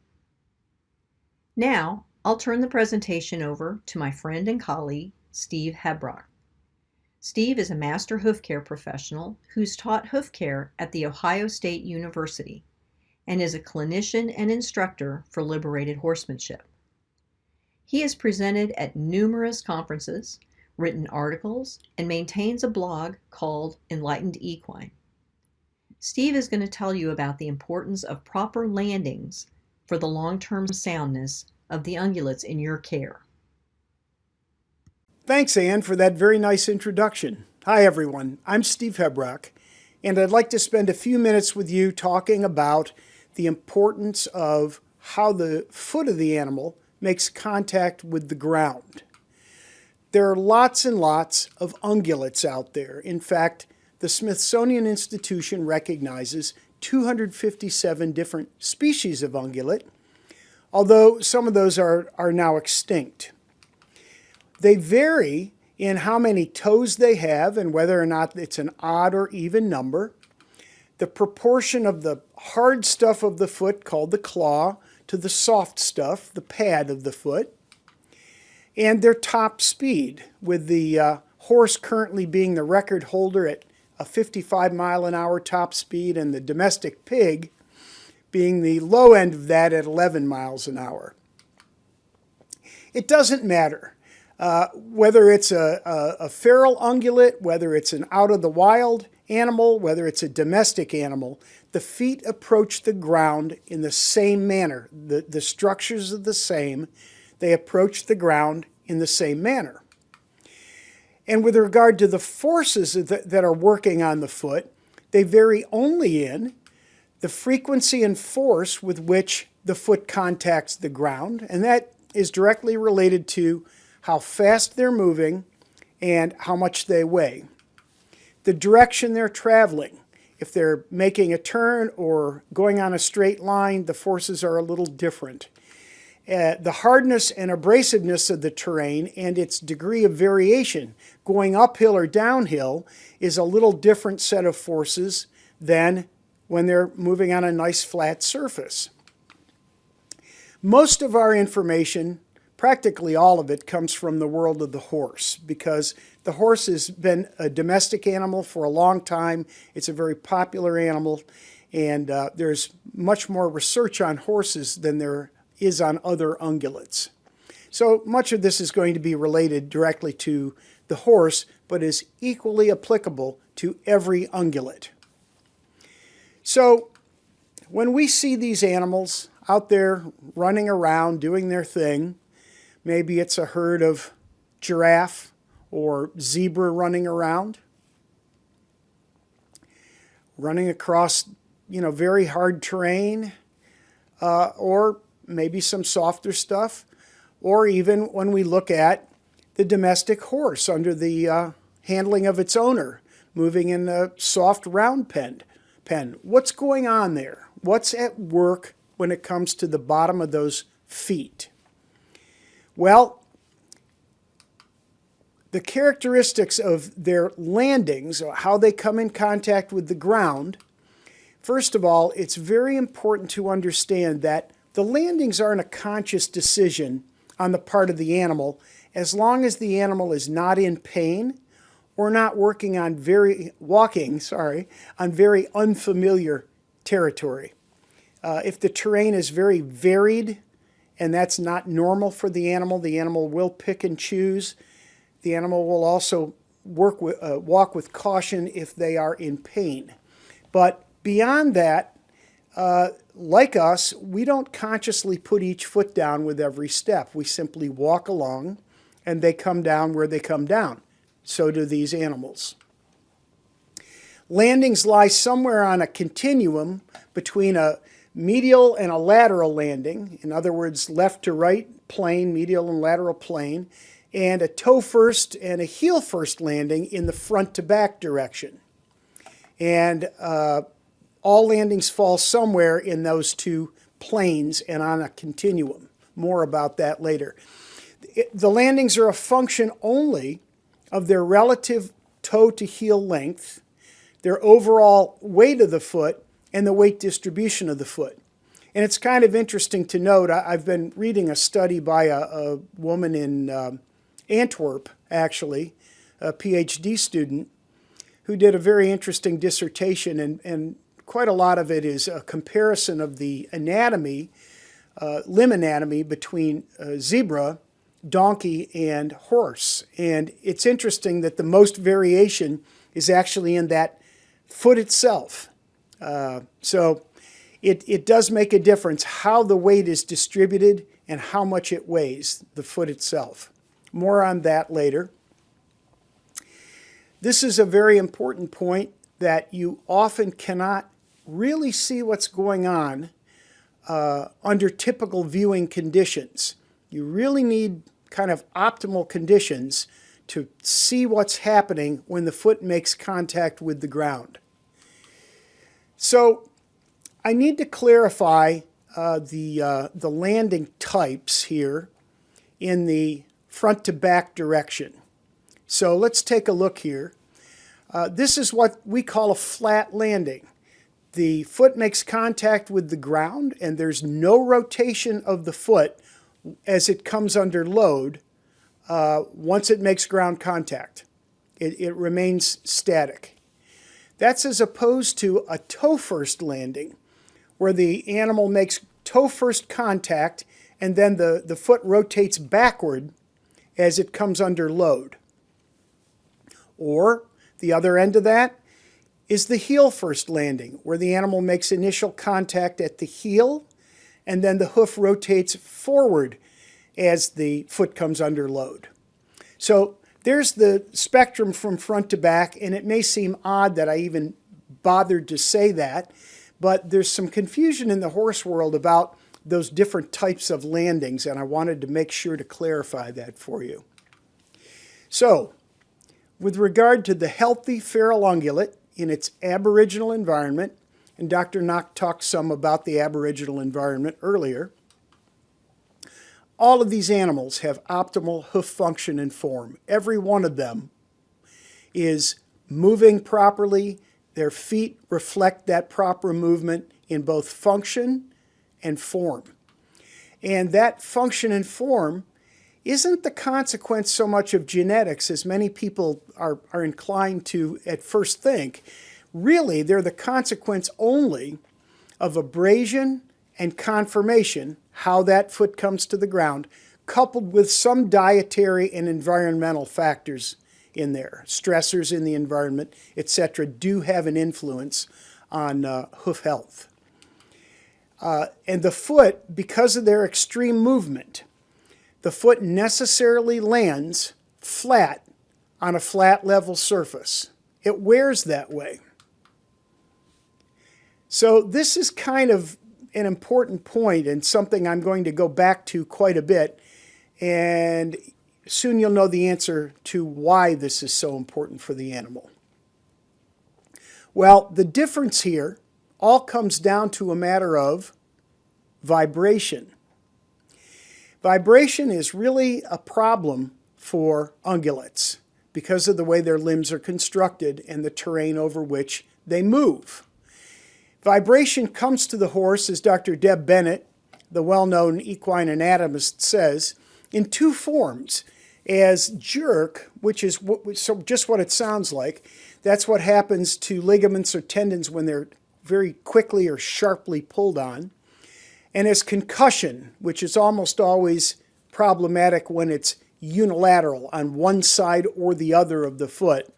Now, I'll turn the presentation over to my friend and colleague, Steve Hebrock. Steve is a Master Hoof Care Professional who's taught hoof care at The Ohio State University and is a clinician and instructor for Liberated Horsemanship. He has presented at numerous conferences, written articles, and maintains a blog called Enlightened Equine. Steve is going to tell you about the importance of proper landings for the long-term soundness of the ungulates in your care. Thanks, Ann, for that very nice introduction. Hi, everyone. I'm Steve Hebrock, and I'd like to spend a few minutes with you talking about the importance of how the foot of the animal makes contact with the ground. There are lots and lots of ungulates out there. In fact, the Smithsonian Institution recognizes 257 different species of ungulate, although some of those are now extinct. They vary in how many toes they have and whether or not it's an odd or even number, the proportion of the hard stuff of the foot called the claw to the soft stuff, the pad of the foot, and their top speed, with the horse currently being the record holder at a 55-mile-an-hour top speed and the domestic pig being the low end of that at 11 miles an hour. It doesn't matter. Whether it's a feral ungulate, whether it's an out-of-the-wild animal, whether it's a domestic animal, the feet approach the ground in the same manner. The structures are the same. They approach the ground in the same manner. And with regard to the forces that are working on the foot, they vary only in the frequency and force with which the foot contacts the ground, and that is directly related to how fast they're moving and how much they weigh. The direction they're traveling. If they're making a turn or going on a straight line, the forces are a little different. The hardness and abrasiveness of the terrain and its degree of variation, going uphill or downhill, is a little different set of forces than when they're moving on a nice flat surface. Most of our information, practically all of it, comes from the world of the horse, because the horse has been a domestic animal for a long time. It's a very popular animal, and there's much more research on horses than there is on other ungulates. So much of this is going to be related directly to the horse, but is equally applicable to every ungulate. So when we see these animals out there running around, doing their thing, maybe it's a herd of giraffe or zebra running around, running across, very hard terrain, or maybe some softer stuff. or even when we look at the domestic horse under the handling of its owner, moving in a soft round pen. What's going on there? What's at work when it comes to the bottom of those feet? Well, the characteristics of their landings, or how they come in contact with the ground, first of all, it's very important to understand that the landings aren't a conscious decision on the part of the animal as long as the animal is not in pain or not walking on very unfamiliar territory. If the terrain is very varied and that's not normal for the animal will pick and choose. The animal will also walk with caution if they are in pain. But beyond that, like us, we don't consciously put each foot down with every step. We simply walk along and they come down where they come down. So do these animals. Landings lie somewhere on a continuum between a medial and a lateral landing. In other words, left to right plane, medial and lateral plane, and a toe first and a heel first landing in the front to back direction. And all landings fall somewhere in those two planes and on a continuum. More about that later. The landings are a function only of their relative toe to heel length, their overall weight of the foot, and the weight distribution of the foot. And it's kind of interesting to note, I've been reading a study by a woman in Antwerp, actually, a PhD student, who did a very interesting dissertation, and quite a lot of it is a comparison of the anatomy, limb anatomy between zebra, donkey, and horse. And it's interesting that the most variation is actually in that foot itself. So it does make a difference how the weight is distributed and how much it weighs, the foot itself. More on that later. This is a very important point that you often cannot really see what's going on under typical viewing conditions. You really need kind of optimal conditions to see what's happening when the foot makes contact with the ground. So I need to clarify the landing types here in the front to back direction. So let's take a look here. This is what we call a flat landing. The foot makes contact with the ground and there's no rotation of the foot as it comes under load once it makes ground contact. It remains static. That's as opposed to a toe-first landing, where the animal makes toe-first contact and then the foot rotates backward as it comes under load. Or the other end of that is the heel-first landing, where the animal makes initial contact at the heel and then the hoof rotates forward as the foot comes under load. So there's the spectrum from front to back, and it may seem odd that I even bothered to say that, but there's some confusion in the horse world about those different types of landings, and I wanted to make sure to clarify that for you. So, with regard to the healthy feral ungulate in its aboriginal environment, and Dr. Nock talked some about the aboriginal environment earlier, all of these animals have optimal hoof function and form. Every one of them is moving properly. Their feet reflect that proper movement in both function and form. And that function and form isn't the consequence so much of genetics as many people are inclined to at first think. Really, they're the consequence only of abrasion and conformation, how that foot comes to the ground, coupled with some dietary and environmental factors in there. Stressors in the environment, etc., do have an influence on hoof health. And the foot, because of their extreme movement, the foot necessarily lands flat on a flat level surface. It wears that way. So this is kind of an important point and something I'm going to go back to quite a bit and soon you'll know the answer to why this is so important for the animal. Well, the difference here all comes down to a matter of vibration. Vibration is really a problem for ungulates because of the way their limbs are constructed and the terrain over which they move. Vibration comes to the horse, as Dr. Deb Bennett, the well-known equine anatomist, says, in two forms. As jerk, which is just what it sounds like. That's what happens to ligaments or tendons when they're very quickly or sharply pulled on. And as concussion, which is almost always problematic when it's unilateral on one side or the other of the foot.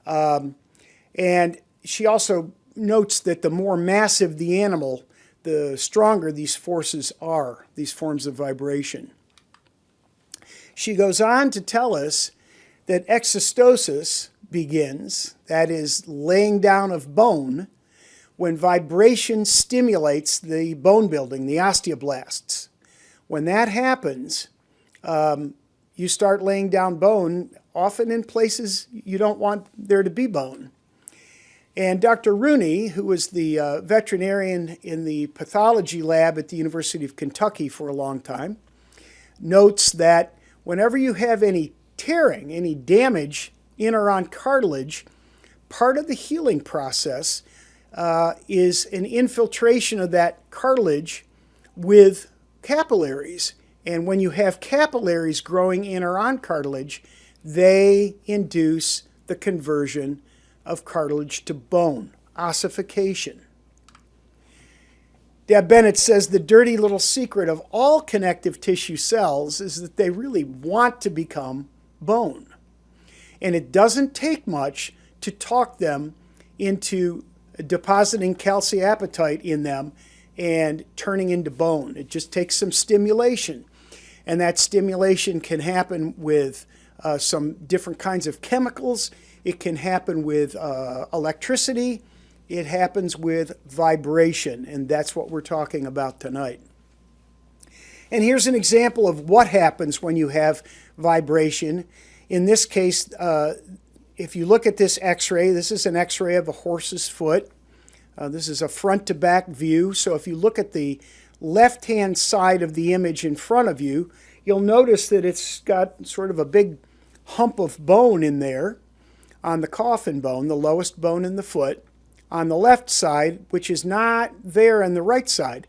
And she also notes that the more massive the animal, the stronger these forces are, these forms of vibration. She goes on to tell us that exostosis begins, that is, laying down of bone, when vibration stimulates the bone building, the osteoblasts. When that happens, you start laying down bone, often in places you don't want there to be bone. And Dr. Rooney, who was the veterinarian in the pathology lab at the University of Kentucky for a long time, notes that whenever you have any tearing, any damage in or on cartilage, part of the healing process is an infiltration of that cartilage with capillaries. And when you have capillaries growing in or on cartilage, they induce the conversion of cartilage to bone, ossification. Deb Bennett says the dirty little secret of all connective tissue cells is that they really want to become bone. And it doesn't take much to talk them into depositing calciapatite in them and turning into bone. It just takes some stimulation. And that stimulation can happen with some different kinds of chemicals. It can happen with electricity. It happens with vibration, and that's what we're talking about tonight. And here's an example of what happens when you have vibration. In this case, if you look at this x-ray, this is an x-ray of a horse's foot. This is a front-to-back view. So if you look at the left-hand side of the image in front of you, you'll notice that it's got sort of a big hump of bone in there on the coffin bone, the lowest bone in the foot, on the left side, which is not there on the right side.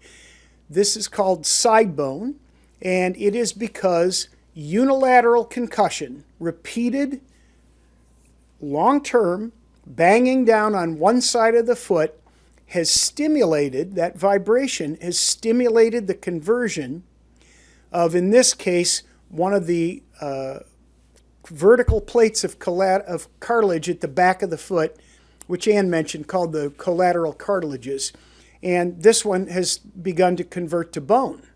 This is called side bone, and it is because unilateral concussion, repeated, long-term, banging down on one side of the foot, has stimulated, that vibration has stimulated the conversion of, in this case, one of the vertical plates of cartilage at the back of the foot, which Ann mentioned, called the collateral cartilages. And this one has begun to convert to bone.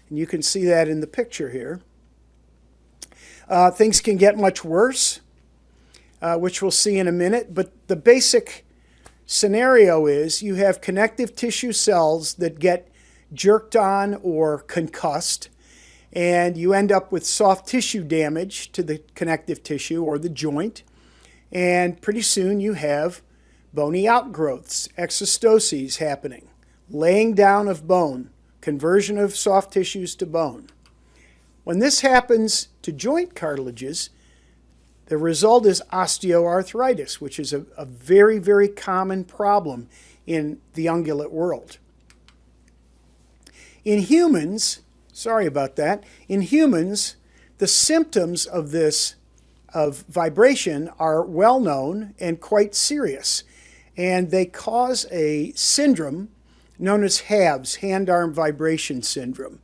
And you can see that in the picture here. Things can get much worse, which we'll see in a minute. But the basic scenario is you have connective tissue cells that get jerked on or concussed, and you end up with soft tissue damage to the connective tissue or the joint. And pretty soon you have bony outgrowths, exostoses happening, laying down of bone, conversion of soft tissues to bone. When this happens to joint cartilages, the result is osteoarthritis, which is a very, very common problem in the ungulate world. In humans, sorry about that, in humans, the symptoms of vibration are well known and quite serious. And they cause a syndrome known as HAVS, hand-arm vibration syndrome.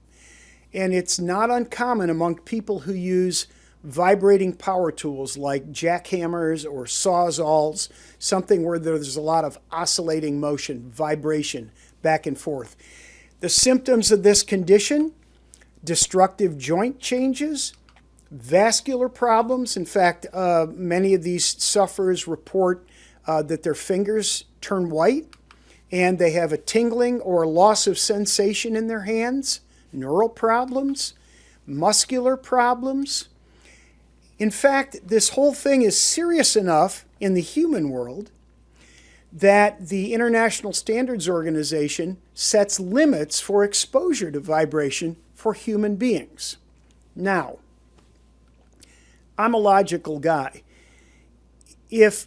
And it's not uncommon among people who use vibrating power tools like jackhammers or sawzalls, something where there's a lot of oscillating motion, vibration, back and forth. The symptoms of this condition: destructive joint changes, vascular problems. In fact, many of these sufferers report that their fingers turn white and they have a tingling or loss of sensation in their hands, neural problems, muscular problems. In fact, this whole thing is serious enough in the human world that the International Standards Organization sets limits for exposure to vibration for human beings. Now, I'm a logical guy. If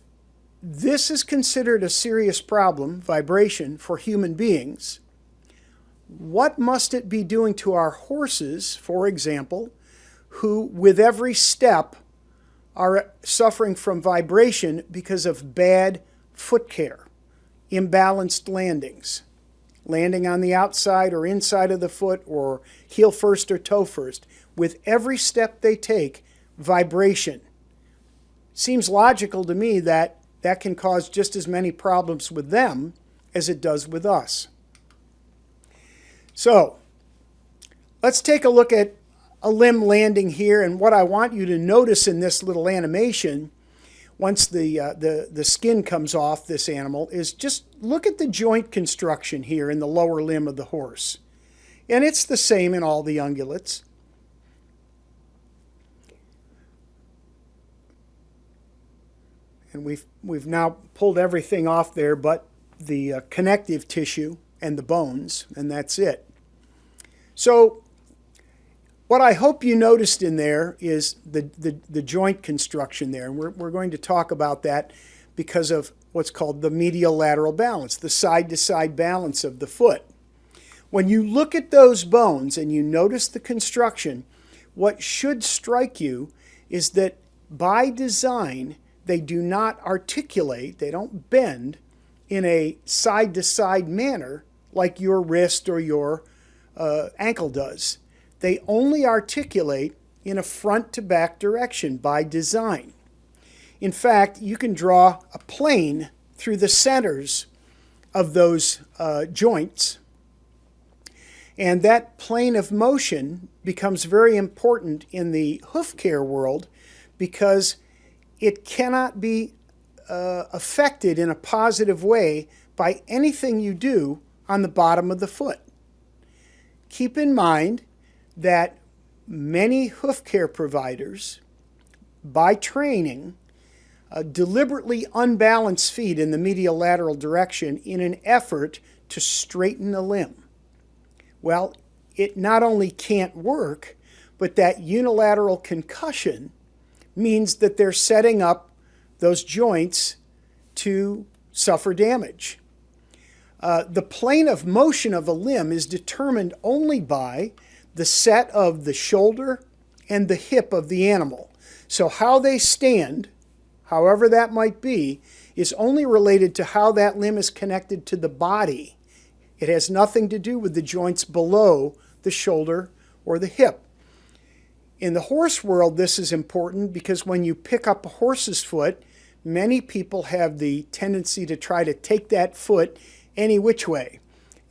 this is considered a serious problem, vibration, for human beings, what must it be doing to our horses, for example, who with every step are suffering from vibration because of bad foot care, imbalanced landings, landing on the outside or inside of the foot, or heel first or toe first? With every step they take, vibration. Seems logical to me that that can cause just as many problems with them as it does with us. So, let's take a look at a limb landing here, and what I want you to notice in this little animation, once the skin comes off this animal, is just look at the joint construction here in the lower limb of the horse. And it's the same in all the ungulates. And we've now pulled everything off there but the connective tissue and the bones, and that's it. So what I hope you noticed in there is the joint construction there. And we're going to talk about that because of what's called the medial lateral balance, the side-to-side balance of the foot. When you look at those bones and you notice the construction, what should strike you is that by design, they do not articulate, they don't bend in a side-to-side manner like your wrist or your ankle does. They only articulate in a front-to-back direction by design. In fact, you can draw a plane through the centers of those joints, and that plane of motion becomes very important in the hoof care world because it cannot be affected in a positive way by anything you do on the bottom of the foot. Keep in mind that many hoof care providers, by training, deliberately unbalance feet in the medial lateral direction in an effort to straighten the limb. Well, it not only can't work, but that unilateral concussion means that they're setting up those joints to suffer damage. The plane of motion of a limb is determined only by the set of the shoulder and the hip of the animal. So how they stand, however that might be, is only related to how that limb is connected to the body. It has nothing to do with the joints below the shoulder or the hip. In the horse world, this is important because when you pick up a horse's foot, many people have the tendency to try to take that foot any which way.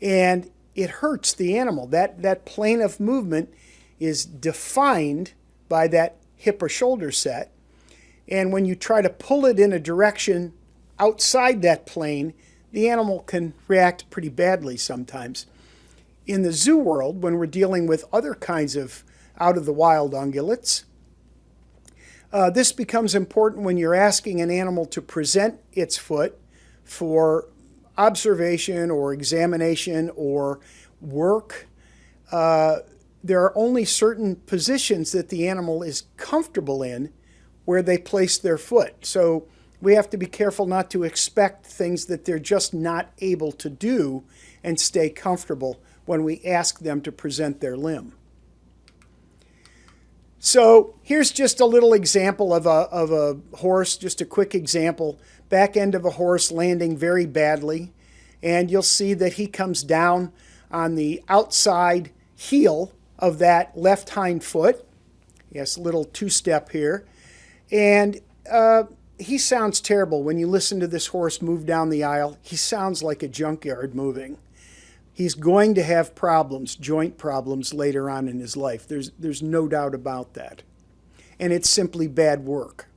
And it hurts the animal. That plane of movement is defined by that hip or shoulder set. And when you try to pull it in a direction outside that plane, the animal can react pretty badly sometimes. In the zoo world, when we're dealing with other kinds of out-of-the-wild ungulates, this becomes important when you're asking an animal to present its foot for observation or examination or work. There are only certain positions that the animal is comfortable in where they place their foot. So we have to be careful not to expect things that they're just not able to do and stay comfortable when we ask them to present their limb. So here's just a little example of a horse, just a quick example. Back end of a horse landing very badly. And you'll see that he comes down on the outside heel of that left hind foot. Yes, a little two-step here. And he sounds terrible. When you listen to this horse move down the aisle, he sounds like a junkyard moving. He's going to have problems, joint problems later on in his life. There's no doubt about that. And it's simply bad work.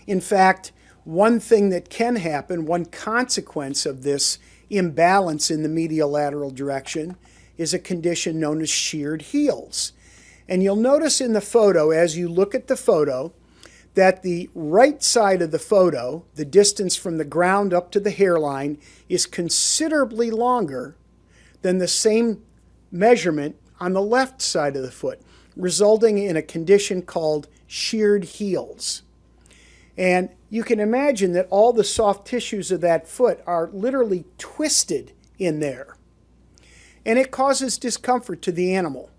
In fact, one thing that can happen, one consequence of this imbalance in the medial lateral direction, is a condition known as sheared heels. And you'll notice in the photo, as you look at the photo, that the right side of the photo, the distance from the ground up to the hairline, is considerably longer than the same measurement on the left side of the foot, resulting in a condition called sheared heels. And you can imagine that all the soft tissues of that foot are literally twisted in there. And it causes discomfort to the animal,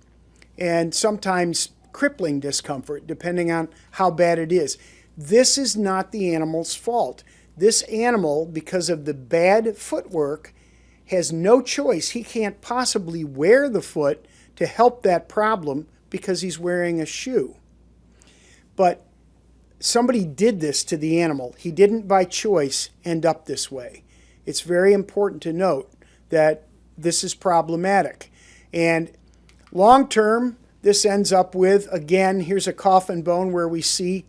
and sometimes crippling discomfort, depending on how bad it is. This is not the animal's fault. This animal, because of the bad footwork, has no choice. He can't possibly wear the foot to help that problem because he's wearing a shoe. But somebody did this to the animal. He didn't by choice end up this way. It's very important to note that this is problematic. And long term, this ends up with, again, here's a coffin bone where we see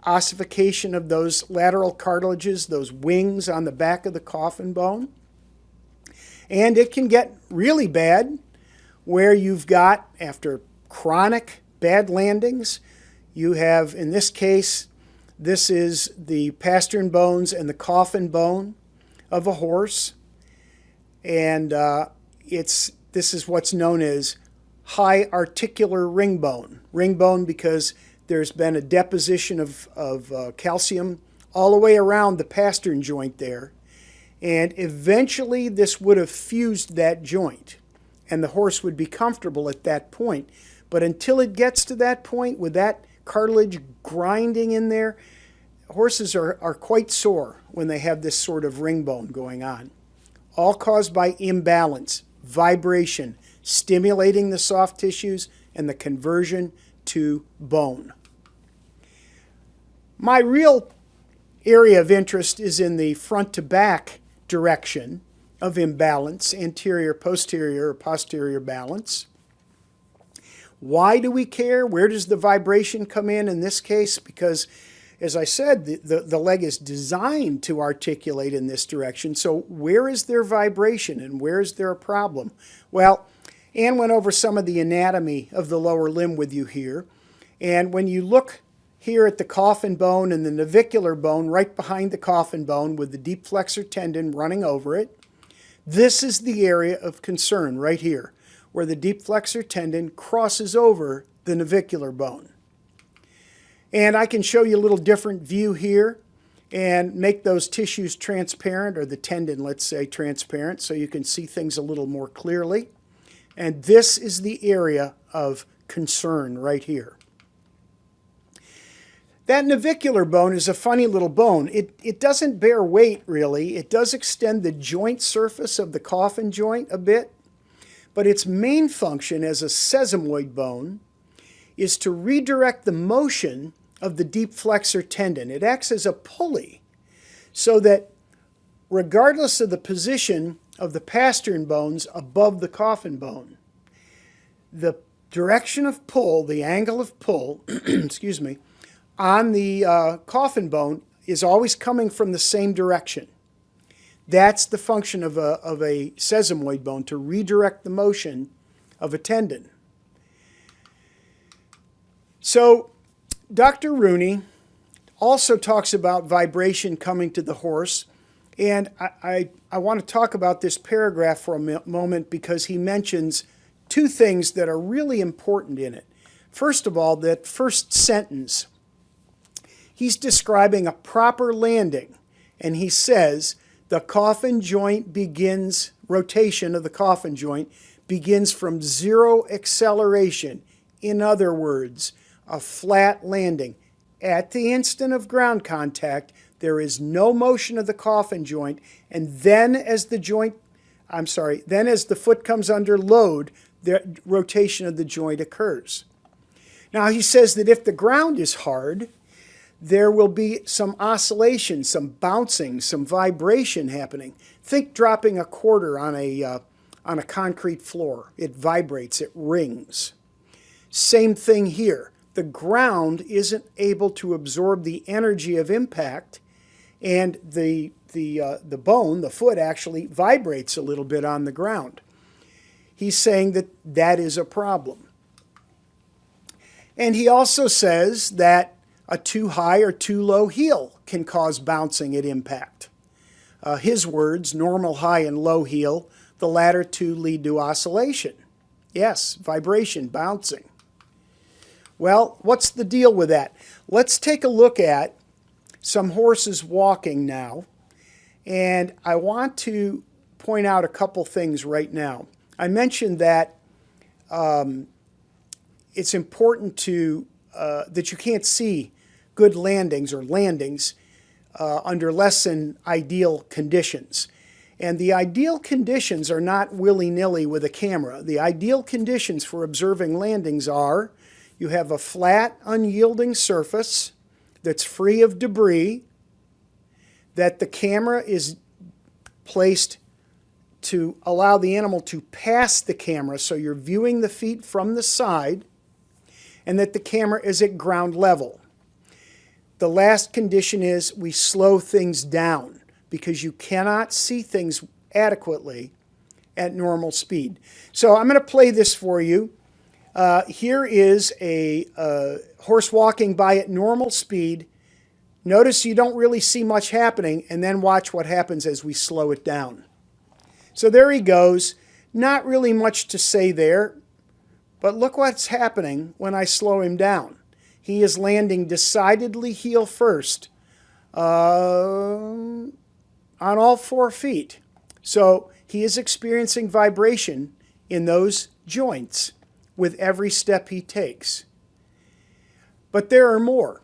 ossification of those lateral cartilages, those wings on the back of the coffin bone. And it can get really bad where you've got, after chronic bad landings, you have, in this case, this is the pastern bones and the coffin bone of a horse. And this is what's known as high articular ring bone. Ring bone because there's been a deposition of calcium all the way around the pastern joint there. And eventually this would have fused that joint, and the horse would be comfortable at that point. But until it gets to that point with that cartilage grinding in there, horses are quite sore when they have this sort of ring bone going on. All caused by imbalance, vibration, stimulating the soft tissues, and the conversion to bone. My real area of interest is in the front to back direction of imbalance, anterior, posterior, or posterior balance. Why do we care? Where does the vibration come in this case? Because, as I said, the leg is designed to articulate in this direction. So where is there vibration and where is there a problem? Well, Anne went over some of the anatomy of the lower limb with you here. And when you look here at the coffin bone and the navicular bone right behind the coffin bone with the deep flexor tendon running over it, this is the area of concern right here, where the deep flexor tendon crosses over the navicular bone. And I can show you a little different view here and make those tissues transparent, or the tendon, let's say, transparent, so you can see things a little more clearly. And this is the area of concern right here. That navicular bone is a funny little bone. It doesn't bear weight, really. It does extend the joint surface of the coffin joint a bit, but its main function as a sesamoid bone is to redirect the motion of the deep flexor tendon. It acts as a pulley so that regardless of the position of the pastern bones above the coffin bone, the direction of pull, the angle of pull, excuse me, on the coffin bone is always coming from the same direction. That's the function of a sesamoid bone, to redirect the motion of a tendon. So Dr. Rooney also talks about vibration coming to the horse, and I want to talk about this paragraph for a moment because he mentions two things that are really important in it. First of all, that first sentence, he's describing a proper landing, and he says the coffin joint begins, rotation of the coffin joint begins from zero acceleration. In other words, a flat landing. At the instant of ground contact, there is no motion of the coffin joint, and then as the foot comes under load, the rotation of the joint occurs. Now he says that if the ground is hard, there will be some oscillation, some bouncing, some vibration happening. Think dropping a quarter on a concrete floor. It vibrates, it rings. Same thing here. The ground isn't able to absorb the energy of impact, and the bone, the foot, actually vibrates a little bit on the ground. he's saying that that is a problem. And he also says that a too high or too low heel can cause bouncing at impact. His words, normal high and low heel, the latter two lead to oscillation. Yes, vibration, bouncing. Well, what's the deal with that? Let's take a look at some horses walking now. And I want to point out a couple things right now. I mentioned that it's important that you can't see good landings or landings under less than ideal conditions. And the ideal conditions are not willy-nilly with a camera. The ideal conditions for observing landings are you have a flat, unyielding surface that's free of debris, that the camera is placed to allow the animal to pass the camera, so you're viewing the feet from the side, and that the camera is at ground level. The last condition is we slow things down because you cannot see things adequately at normal speed. So I'm going to play this for you. Here is a horse walking by at normal speed. Notice you don't really see much happening, and then watch what happens as we slow it down. So there he goes. Not really much to say there, but look what's happening when I slow him down. He is landing decidedly heel first on all 4 feet. So he is experiencing vibration in those joints with every step he takes. But there are more.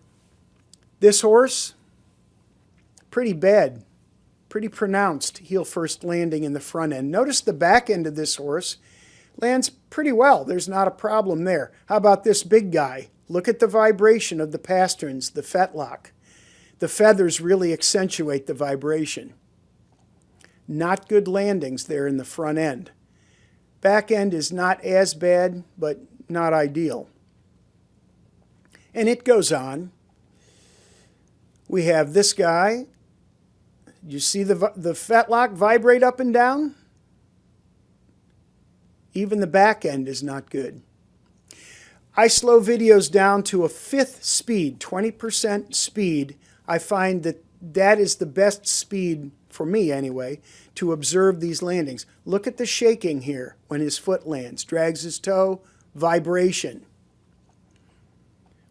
This horse, pretty bad, pretty pronounced heel first landing in the front end. Notice the back end of this horse lands pretty well. There's not a problem there. How about this big guy? Look at the vibration of the pasterns, the fetlock. The feathers really accentuate the vibration. Not good landings there in the front end. Back end is not as bad, but not ideal. And it goes on. We have this guy. You see the fetlock vibrate up and down? Even the back end is not good. I slow videos down to a 5th speed, 20% speed. I find that that is the best speed, for me anyway, to observe these landings. Look at the shaking here when his foot lands. Drags his toe, vibration.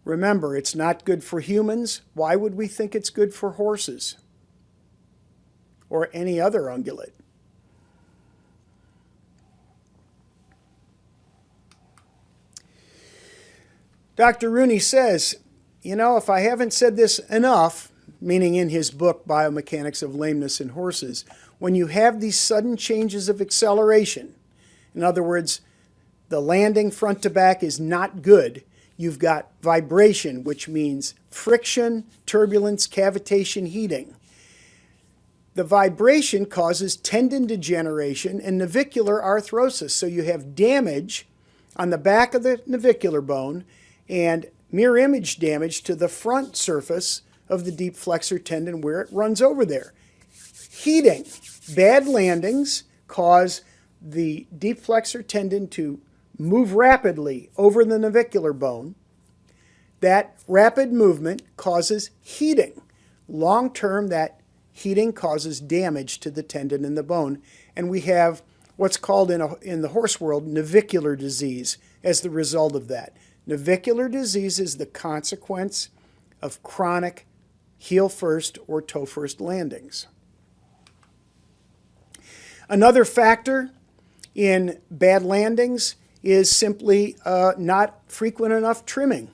Remember, it's not good for humans. Why would we think it's good for horses? Or any other ungulate? Dr. Rooney says, you know, if I haven't said this enough, meaning in his book, Biomechanics of Lameness in Horses, when you have these sudden changes of acceleration, in other words, the landing front to back is not good, you've got vibration, which means friction, turbulence, cavitation, heating. The vibration causes tendon degeneration and navicular arthrosis, so you have damage on the back of the navicular bone and mirror image damage to the front surface of the deep flexor tendon where it runs over there. Heating. Bad landings cause the deep flexor tendon to move rapidly over the navicular bone. That rapid movement causes heating. Long term, that heating causes damage to the tendon and the bone. And we have what's called in the horse world navicular disease as the result of that. Navicular disease is the consequence of chronic heel first or toe first landings. Another factor in bad landings is simply not frequent enough trimming.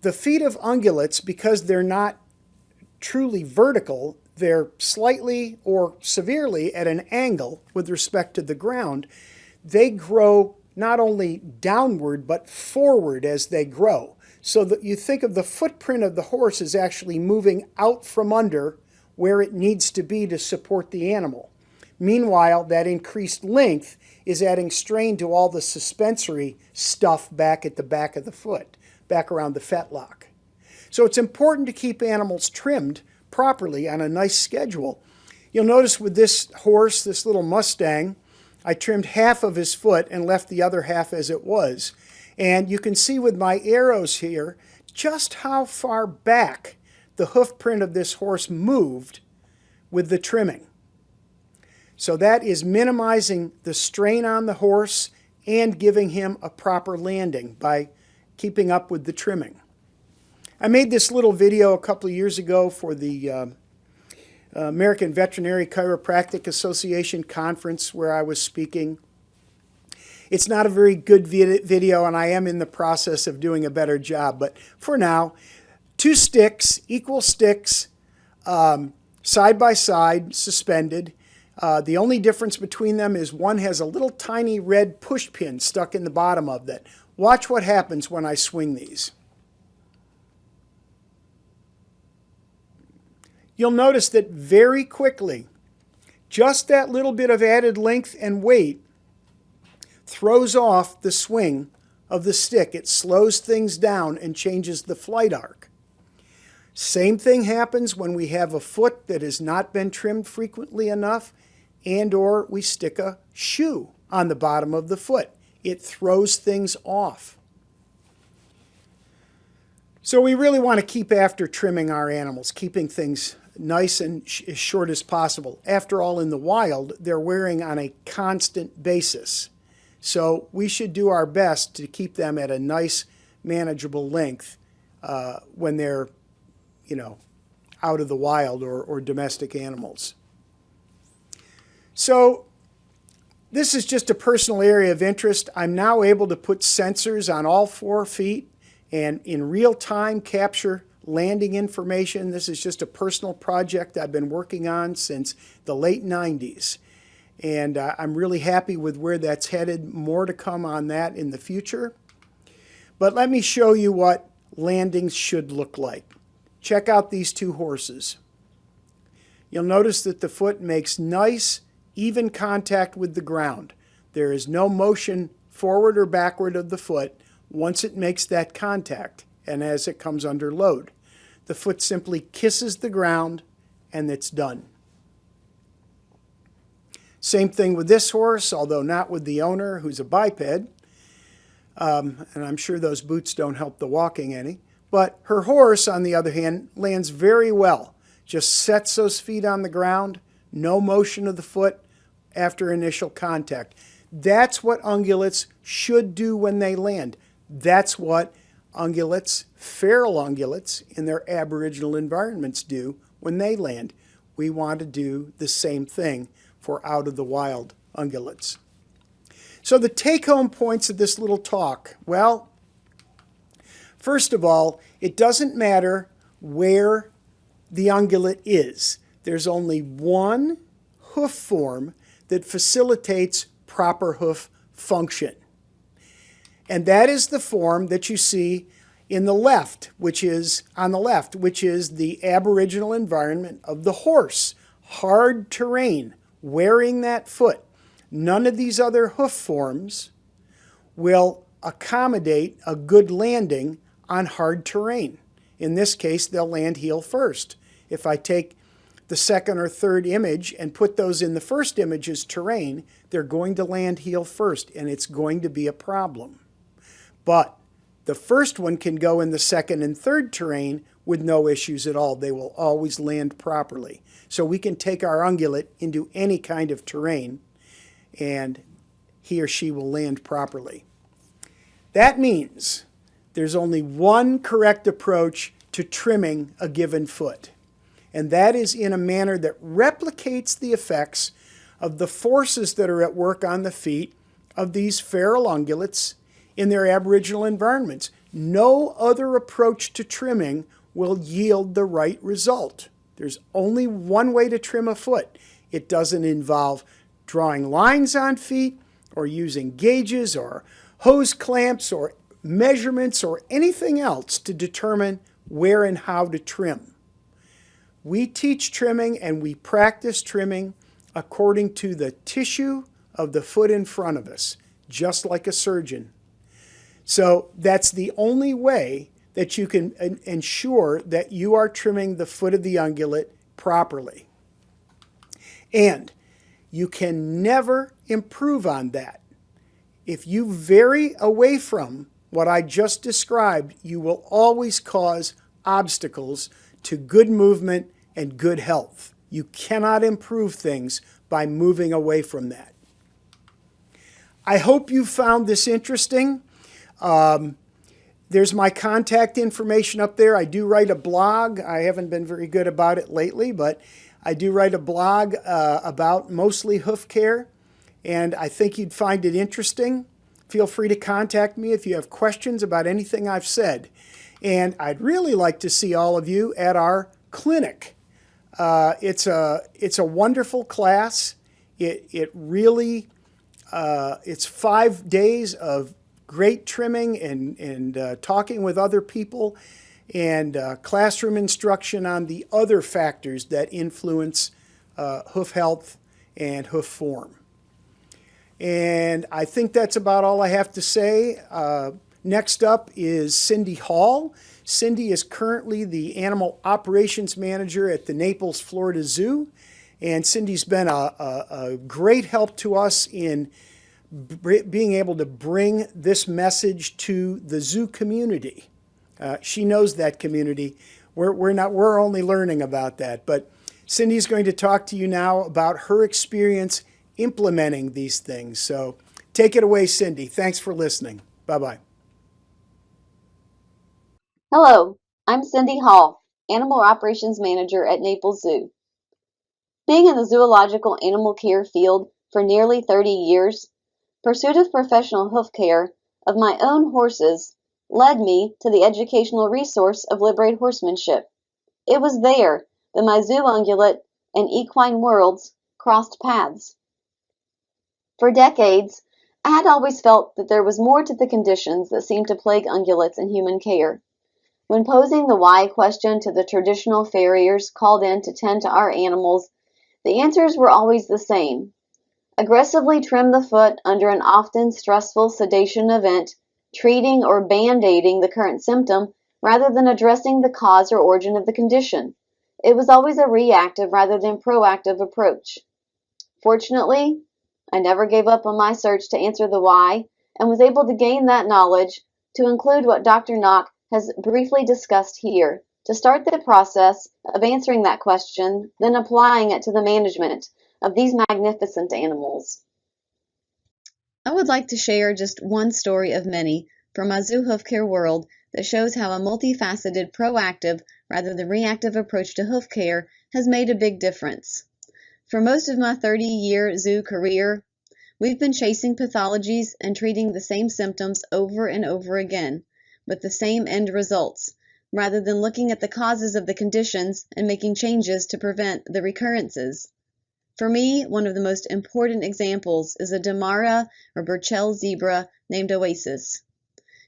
The feet of ungulates, because they're not truly vertical, they're slightly or severely at an angle with respect to the ground. They grow not only downward but forward as they grow. So that you think of the footprint of the horse as actually moving out from under where it needs to be to support the animal. Meanwhile, that increased length is adding strain to all the suspensory stuff back at the back of the foot, back around the fetlock. So it's important to keep animals trimmed properly on a nice schedule. You'll notice with this horse, this little Mustang, I trimmed half of his foot and left the other half as it was. And you can see with my arrows here just how far back the hoof print of this horse moved with the trimming. So that is minimizing the strain on the horse and giving him a proper landing by keeping up with the trimming. I made this little video a couple of years ago for the American Veterinary Chiropractic Association conference where I was speaking. It's not a very good video, and I am in the process of doing a better job. But for now, 2 sticks, equal sticks, side by side, suspended. The only difference between them is one has a little tiny red push pin stuck in the bottom of that. Watch what happens when I swing these. You'll notice that very quickly, just that little bit of added length and weight throws off the swing of the stick. It slows things down and changes the flight arc. Same thing happens when we have a foot that has not been trimmed frequently enough and or we stick a shoe on the bottom of the foot. It throws things off. So we really want to keep after trimming our animals, keeping things nice and as short as possible. After all, in the wild, they're wearing on a constant basis. So we should do our best to keep them at a nice, manageable length when they're, out of the wild or domestic animals. So this is just a personal area of interest. I'm now able to put sensors on all 4 feet and in real time capture landing information. This is just a personal project I've been working on since the late 90s. And I'm really happy with where that's headed. More to come on that in the future. But let me show you what landings should look like. Check out these 2 horses. You'll notice that the foot makes nice, even contact with the ground. There is no motion forward or backward of the foot once it makes that contact and as it comes under load. The foot simply kisses the ground and it's done. Same thing with this horse, although not with the owner, who's a biped. And I'm sure those boots don't help the walking any. But her horse, on the other hand, lands very well. Just sets those feet on the ground, no motion of the foot after initial contact. That's what ungulates should do when they land. That's what ungulates, feral ungulates, in their aboriginal environments do when they land. We want to do the same thing for out-of-the-wild ungulates. So the take-home points of this little talk, well, first of all, it doesn't matter where the ungulate is. There's only one hoof form that facilitates proper hoof function. And that is the form that you see in the left, which is on the left, which is the aboriginal environment of the horse. Hard terrain, wearing that foot. None of these other hoof forms will accommodate a good landing on hard terrain. In this case, they'll land heel first. If I take the second or third image and put those in the first image as terrain, they're going to land heel first, and it's going to be a problem. But the first one can go in the second and third terrain with no issues at all. They will always land properly. So we can take our ungulate into any kind of terrain, and he or she will land properly. That means there's only one correct approach to trimming a given foot, and that is in a manner that replicates the effects of the forces that are at work on the feet of these feral ungulates in their aboriginal environments. No other approach to trimming will yield the right result. There's only one way to trim a foot. It doesn't involve drawing lines on feet or using gauges or hose clamps or measurements or anything else to determine where and how to trim. We teach trimming and we practice trimming according to the tissue of the foot in front of us, just like a surgeon. So that's the only way that you can ensure that you are trimming the foot of the ungulate properly. And you can never improve on that. If you vary away from what I just described, you will always cause obstacles to good movement and good health. You cannot improve things by moving away from that. I hope you found this interesting. There's my contact information up there. I do write a blog. I haven't been very good about it lately, but I do write a blog about mostly hoof care, and I think you'd find it interesting. Feel free to contact me if you have questions about anything I've said. And I'd really like to see all of you at our clinic. It's a wonderful class. It really, it's 5 days of great trimming and talking with other people and classroom instruction on the other factors that influence hoof health and hoof form. And I think that's about all I have to say. Next up is Cindy Hall. Cindy is currently the Animal Operations Manager at the Naples, Florida Zoo. And Cindy's been a great help to us in being able to bring this message to the zoo community. She knows that community. We're only learning about that. But Cindy's going to talk to you now about her experience implementing these things. So take it away, Cindy. Thanks for listening. Bye-bye. Hello, I'm Cindy Hall, Animal Operations Manager at Naples Zoo. Being in the zoological animal care field for nearly 30 years, pursuit of professional hoof care of my own horses led me to the educational resource of Liberated Horsemanship. It was there that my zoo ungulate and equine worlds crossed paths. For decades, I had always felt that there was more to the conditions that seemed to plague ungulates in human care. When posing the why question to the traditional farriers called in to tend to our animals, the answers were always the same. Aggressively trim the foot under an often stressful sedation event, treating or band-aiding the current symptom rather than addressing the cause or origin of the condition. It was always a reactive rather than proactive approach. Fortunately, I never gave up on my search to answer the why and was able to gain that knowledge to include what Dr. Nock has briefly discussed here, to start the process of answering that question, then applying it to the management of these magnificent animals. I would like to share just one story of many from my Zoo Hoof Care world that shows how a multifaceted, proactive rather than reactive approach to hoof care has made a big difference. For most of my 30-year zoo career, we've been chasing pathologies and treating the same symptoms over and over again, with the same end results, rather than looking at the causes of the conditions and making changes to prevent the recurrences. For me, one of the most important examples is a Damara or Burchell zebra named Oasis.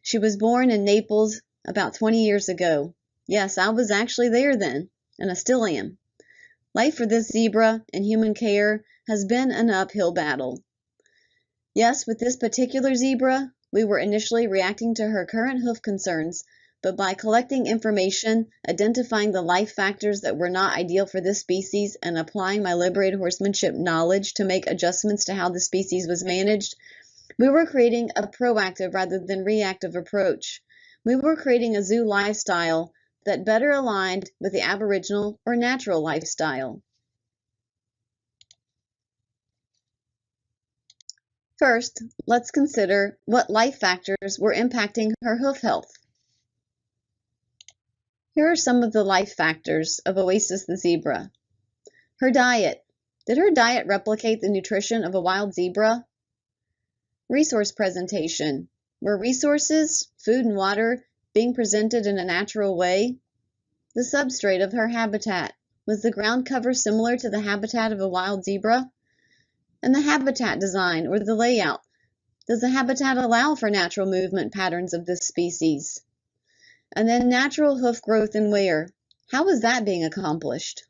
She was born in Naples about 20 years ago. Yes, I was actually there then, and I still am. Life for this zebra in human care has been an uphill battle. Yes, with this particular zebra, we were initially reacting to her current hoof concerns, but by collecting information, identifying the life factors that were not ideal for this species, and applying my liberated horsemanship knowledge to make adjustments to how the species was managed, we were creating a proactive rather than reactive approach. We were creating a zoo lifestyle that better aligned with the Aboriginal or natural lifestyle. First, let's consider what life factors were impacting her hoof health. Here are some of the life factors of Oasis the zebra. Her diet. Did her diet replicate the nutrition of a wild zebra? Resource presentation. Were resources, food and water, being presented in a natural way? The substrate of her habitat. Was the ground cover similar to the habitat of a wild zebra? And the habitat design or the layout. Does the habitat allow for natural movement patterns of this species? And then natural hoof growth and wear. How was that being accomplished?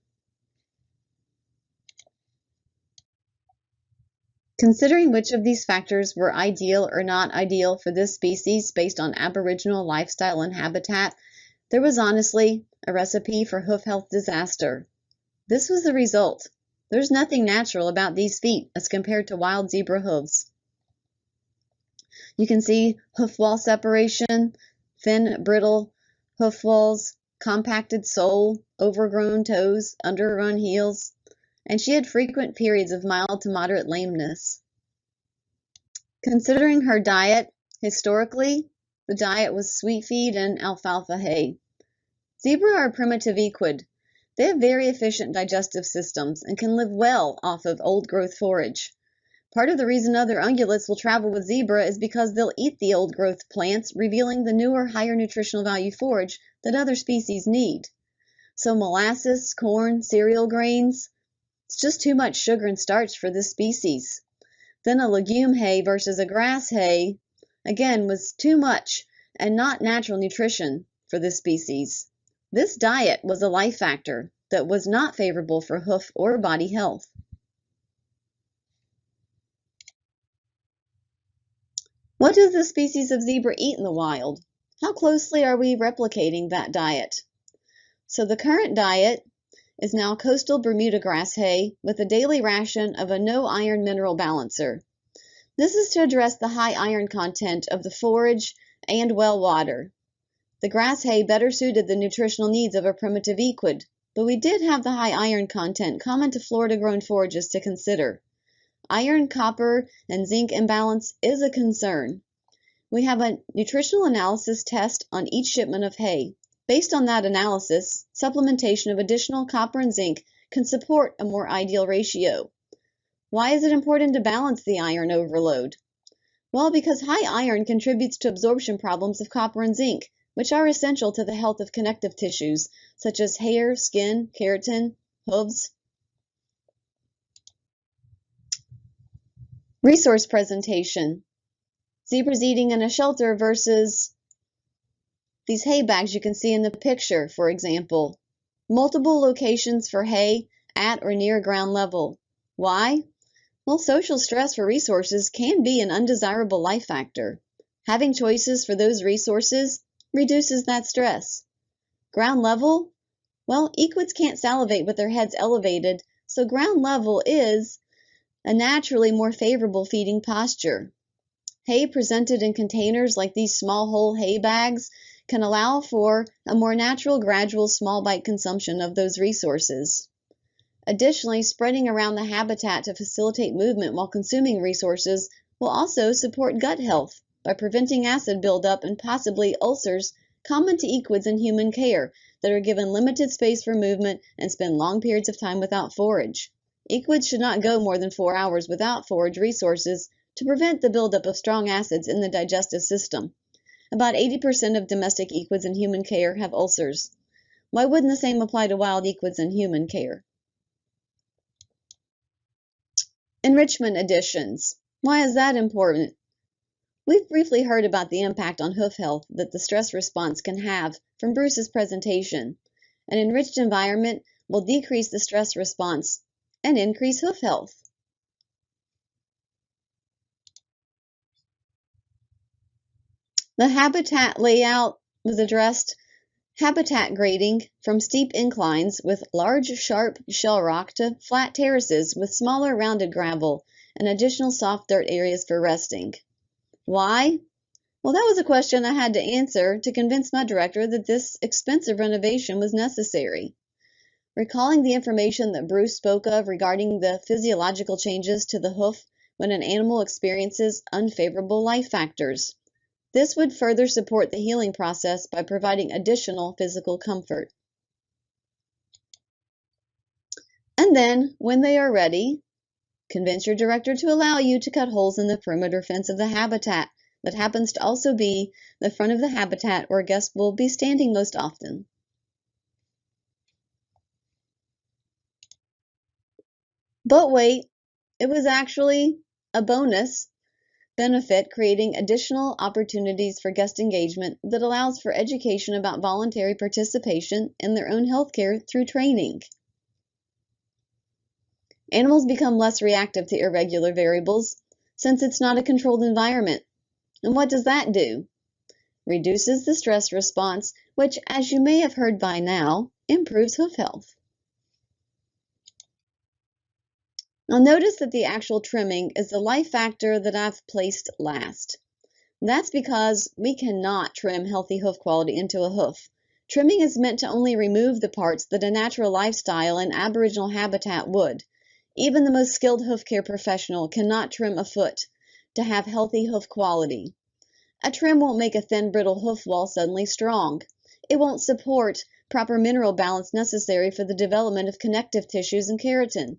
Considering which of these factors were ideal or not ideal for this species based on Aboriginal lifestyle and habitat, there was honestly a recipe for hoof health disaster. This was the result. There's nothing natural about these feet as compared to wild zebra hooves. You can see hoof wall separation, thin, brittle hoof walls, compacted sole, overgrown toes, underrun heels, and she had frequent periods of mild to moderate lameness. Considering her diet, historically, the diet was sweet feed and alfalfa hay. Zebra are primitive equid. They have very efficient digestive systems and can live well off of old-growth forage. Part of the reason other ungulates will travel with zebra is because they'll eat the old-growth plants, revealing the newer, higher nutritional value forage that other species need. So molasses, corn, cereal grains, it's just too much sugar and starch for this species. Then a legume hay versus a grass hay, again, was too much and not natural nutrition for this species. This diet was a life factor that was not favorable for hoof or body health. What does this species of zebra eat in the wild? How closely are we replicating that diet? So the current diet is now coastal Bermuda grass hay with a daily ration of a no iron mineral balancer. This is to address the high iron content of the forage and well water. The grass hay better suited the nutritional needs of a primitive equid, but we did have the high iron content common to Florida-grown forages to consider. Iron, copper, and zinc imbalance is a concern. We have a nutritional analysis test on each shipment of hay. Based on that analysis, supplementation of additional copper and zinc can support a more ideal ratio. Why is it important to balance the iron overload? Well, because high iron contributes to absorption problems of copper and zinc, which are essential to the health of connective tissues, such as hair, skin, keratin, hooves. Resource presentation. Zebras eating in a shelter versus these hay bags you can see in the picture, for example. Multiple locations for hay at or near ground level. Why? Well, social stress for resources can be an undesirable life factor. Having choices for those resources reduces that stress. Ground level? Well, equids can't salivate with their heads elevated, so ground level is a naturally more favorable feeding posture. Hay presented in containers like these small whole hay bags can allow for a more natural, gradual, small bite consumption of those resources. Additionally, spreading around the habitat to facilitate movement while consuming resources will also support gut health by preventing acid buildup and possibly ulcers common to equids in human care that are given limited space for movement and spend long periods of time without forage. Equids should not go more than 4 hours without forage resources to prevent the buildup of strong acids in the digestive system. About 80% of domestic equids in human care have ulcers. Why wouldn't the same apply to wild equids in human care? Enrichment additions. Why is that important? We've briefly heard about the impact on hoof health that the stress response can have from Bruce's presentation. An enriched environment will decrease the stress response and increase hoof health. The habitat layout was addressed. Habitat grading from steep inclines with large, sharp shell rock to flat terraces with smaller, rounded gravel and additional soft dirt areas for resting. Why? Well, that was a question I had to answer to convince my director that this expensive renovation was necessary. Recalling the information that Bruce spoke of regarding the physiological changes to the hoof when an animal experiences unfavorable life factors. This would further support the healing process by providing additional physical comfort. And then, when they are ready, convince your director to allow you to cut holes in the perimeter fence of the habitat that happens to also be the front of the habitat where guests will be standing most often. But wait, it was actually a bonus benefit, creating additional opportunities for guest engagement that allows for education about voluntary participation in their own healthcare through training. Animals become less reactive to irregular variables since it's not a controlled environment. And what does that do? Reduces the stress response, which, as you may have heard by now, improves hoof health. Now notice that the actual trimming is the life factor that I've placed last. That's because we cannot trim healthy hoof quality into a hoof. Trimming is meant to only remove the parts that a natural lifestyle and aboriginal habitat would. Even the most skilled hoof care professional cannot trim a foot to have healthy hoof quality. A trim won't make a thin, brittle hoof wall suddenly strong. It won't support proper mineral balance necessary for the development of connective tissues and keratin.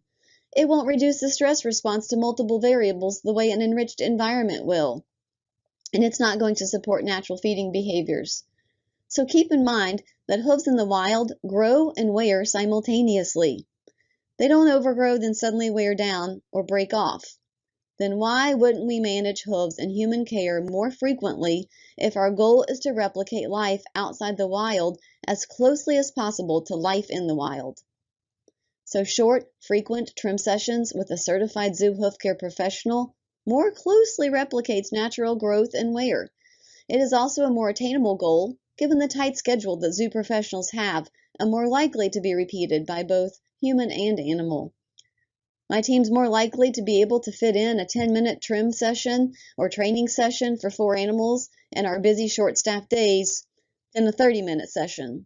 It won't reduce the stress response to multiple variables the way an enriched environment will. And it's not going to support natural feeding behaviors. So keep in mind that hooves in the wild grow and wear simultaneously. They don't overgrow, then suddenly wear down or break off. Then why wouldn't we manage hooves in human care more frequently if our goal is to replicate life outside the wild as closely as possible to life in the wild? So short, frequent trim sessions with a certified Zoo Hoof Care Professional more closely replicates natural growth and wear. It is also a more attainable goal, given the tight schedule that zoo professionals have, and more likely to be repeated by both human and animal. My team's more likely to be able to fit in a 10-minute trim session or training session for 4 animals in our busy short-staffed days than a 30-minute session.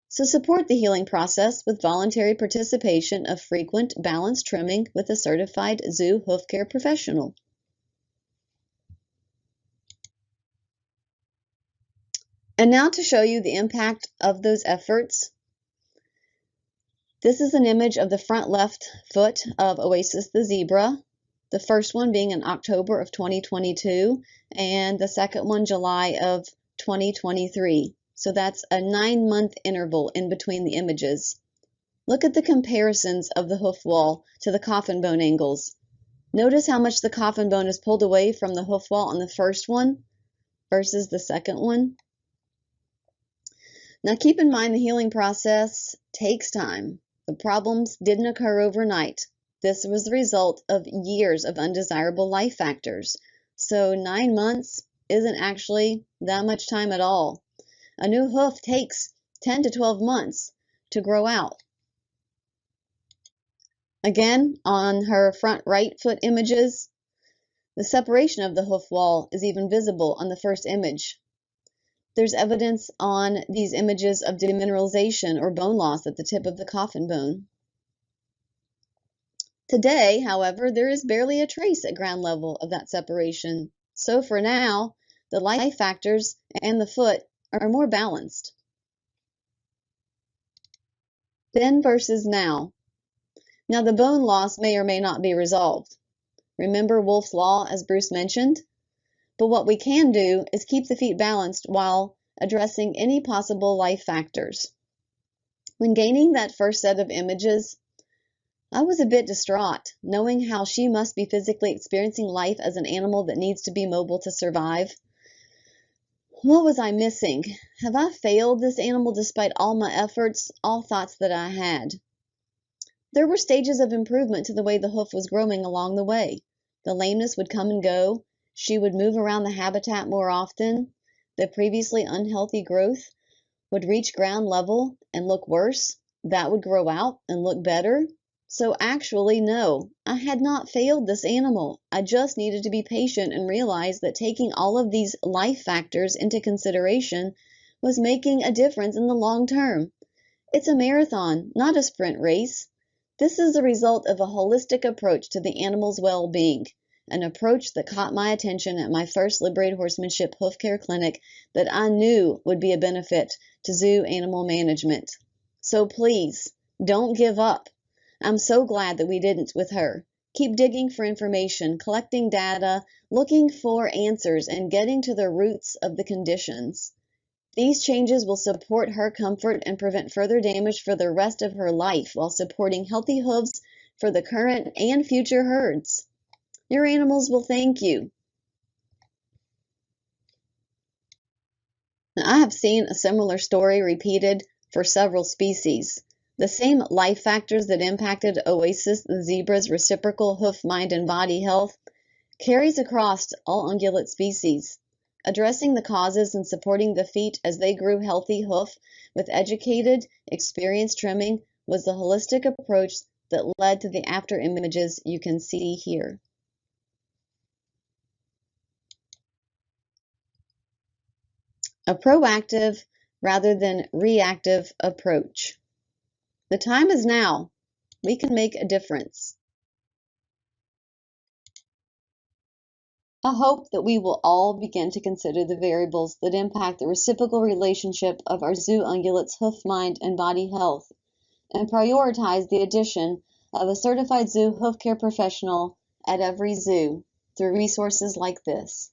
So support the healing process with voluntary participation of frequent, balanced trimming with a certified Zoo Hoof Care Professional. And now to show you the impact of those efforts. This is an image of the front left foot of Oasis the zebra, the first one being in October of 2022, and the second one July of 2023. So that's a 9-month interval in between the images. Look at the comparisons of the hoof wall to the coffin bone angles. Notice how much the coffin bone is pulled away from the hoof wall on the first one versus the second one. Now keep in mind the healing process takes time. The problems didn't occur overnight. This was the result of years of undesirable life factors. So 9 months isn't actually that much time at all. A new hoof takes 10 to 12 months to grow out. Again, on her front right foot images, the separation of the hoof wall is even visible on the first image. There's evidence on these images of demineralization or bone loss at the tip of the coffin bone. Today, however, there is barely a trace at ground level of that separation. So for now, the life factors and the foot are more balanced. Then versus now. Now the bone loss may or may not be resolved. Remember Wolff's Law, as Bruce mentioned? But what we can do is keep the feet balanced while addressing any possible life factors. When gaining that first set of images, I was a bit distraught, knowing how she must be physically experiencing life as an animal that needs to be mobile to survive. What was I missing? Have I failed this animal despite all my efforts, all thoughts that I had? There were stages of improvement to the way the hoof was growing along the way. The lameness would come and go. She would move around the habitat more often. The previously unhealthy growth would reach ground level and look worse. That would grow out and look better. So actually, no, I had not failed this animal. I just needed to be patient and realize that taking all of these life factors into consideration was making a difference in the long term. It's a marathon, not a sprint race. This is the result of a holistic approach to the animal's well-being, an approach that caught my attention at my first Liberated Horsemanship hoof care clinic that I knew would be a benefit to zoo animal management. So please, don't give up. I'm so glad that we didn't with her. Keep digging for information, collecting data, looking for answers, and getting to the roots of the conditions. These changes will support her comfort and prevent further damage for the rest of her life while supporting healthy hooves for the current and future herds. Your animals will thank you. Now, I have seen a similar story repeated for several species. The same life factors that impacted Oasis the zebra's reciprocal hoof, mind, and body health carries across all ungulate species. Addressing the causes and supporting the feet as they grew healthy hoof with educated, experienced trimming was the holistic approach that led to the after images you can see here. A proactive rather than reactive approach. The time is now. We can make a difference. I hope that we will all begin to consider the variables that impact the reciprocal relationship of our zoo ungulates' hoof, mind, and body health, and prioritize the addition of a certified zoo hoof care professional at every zoo through resources like this.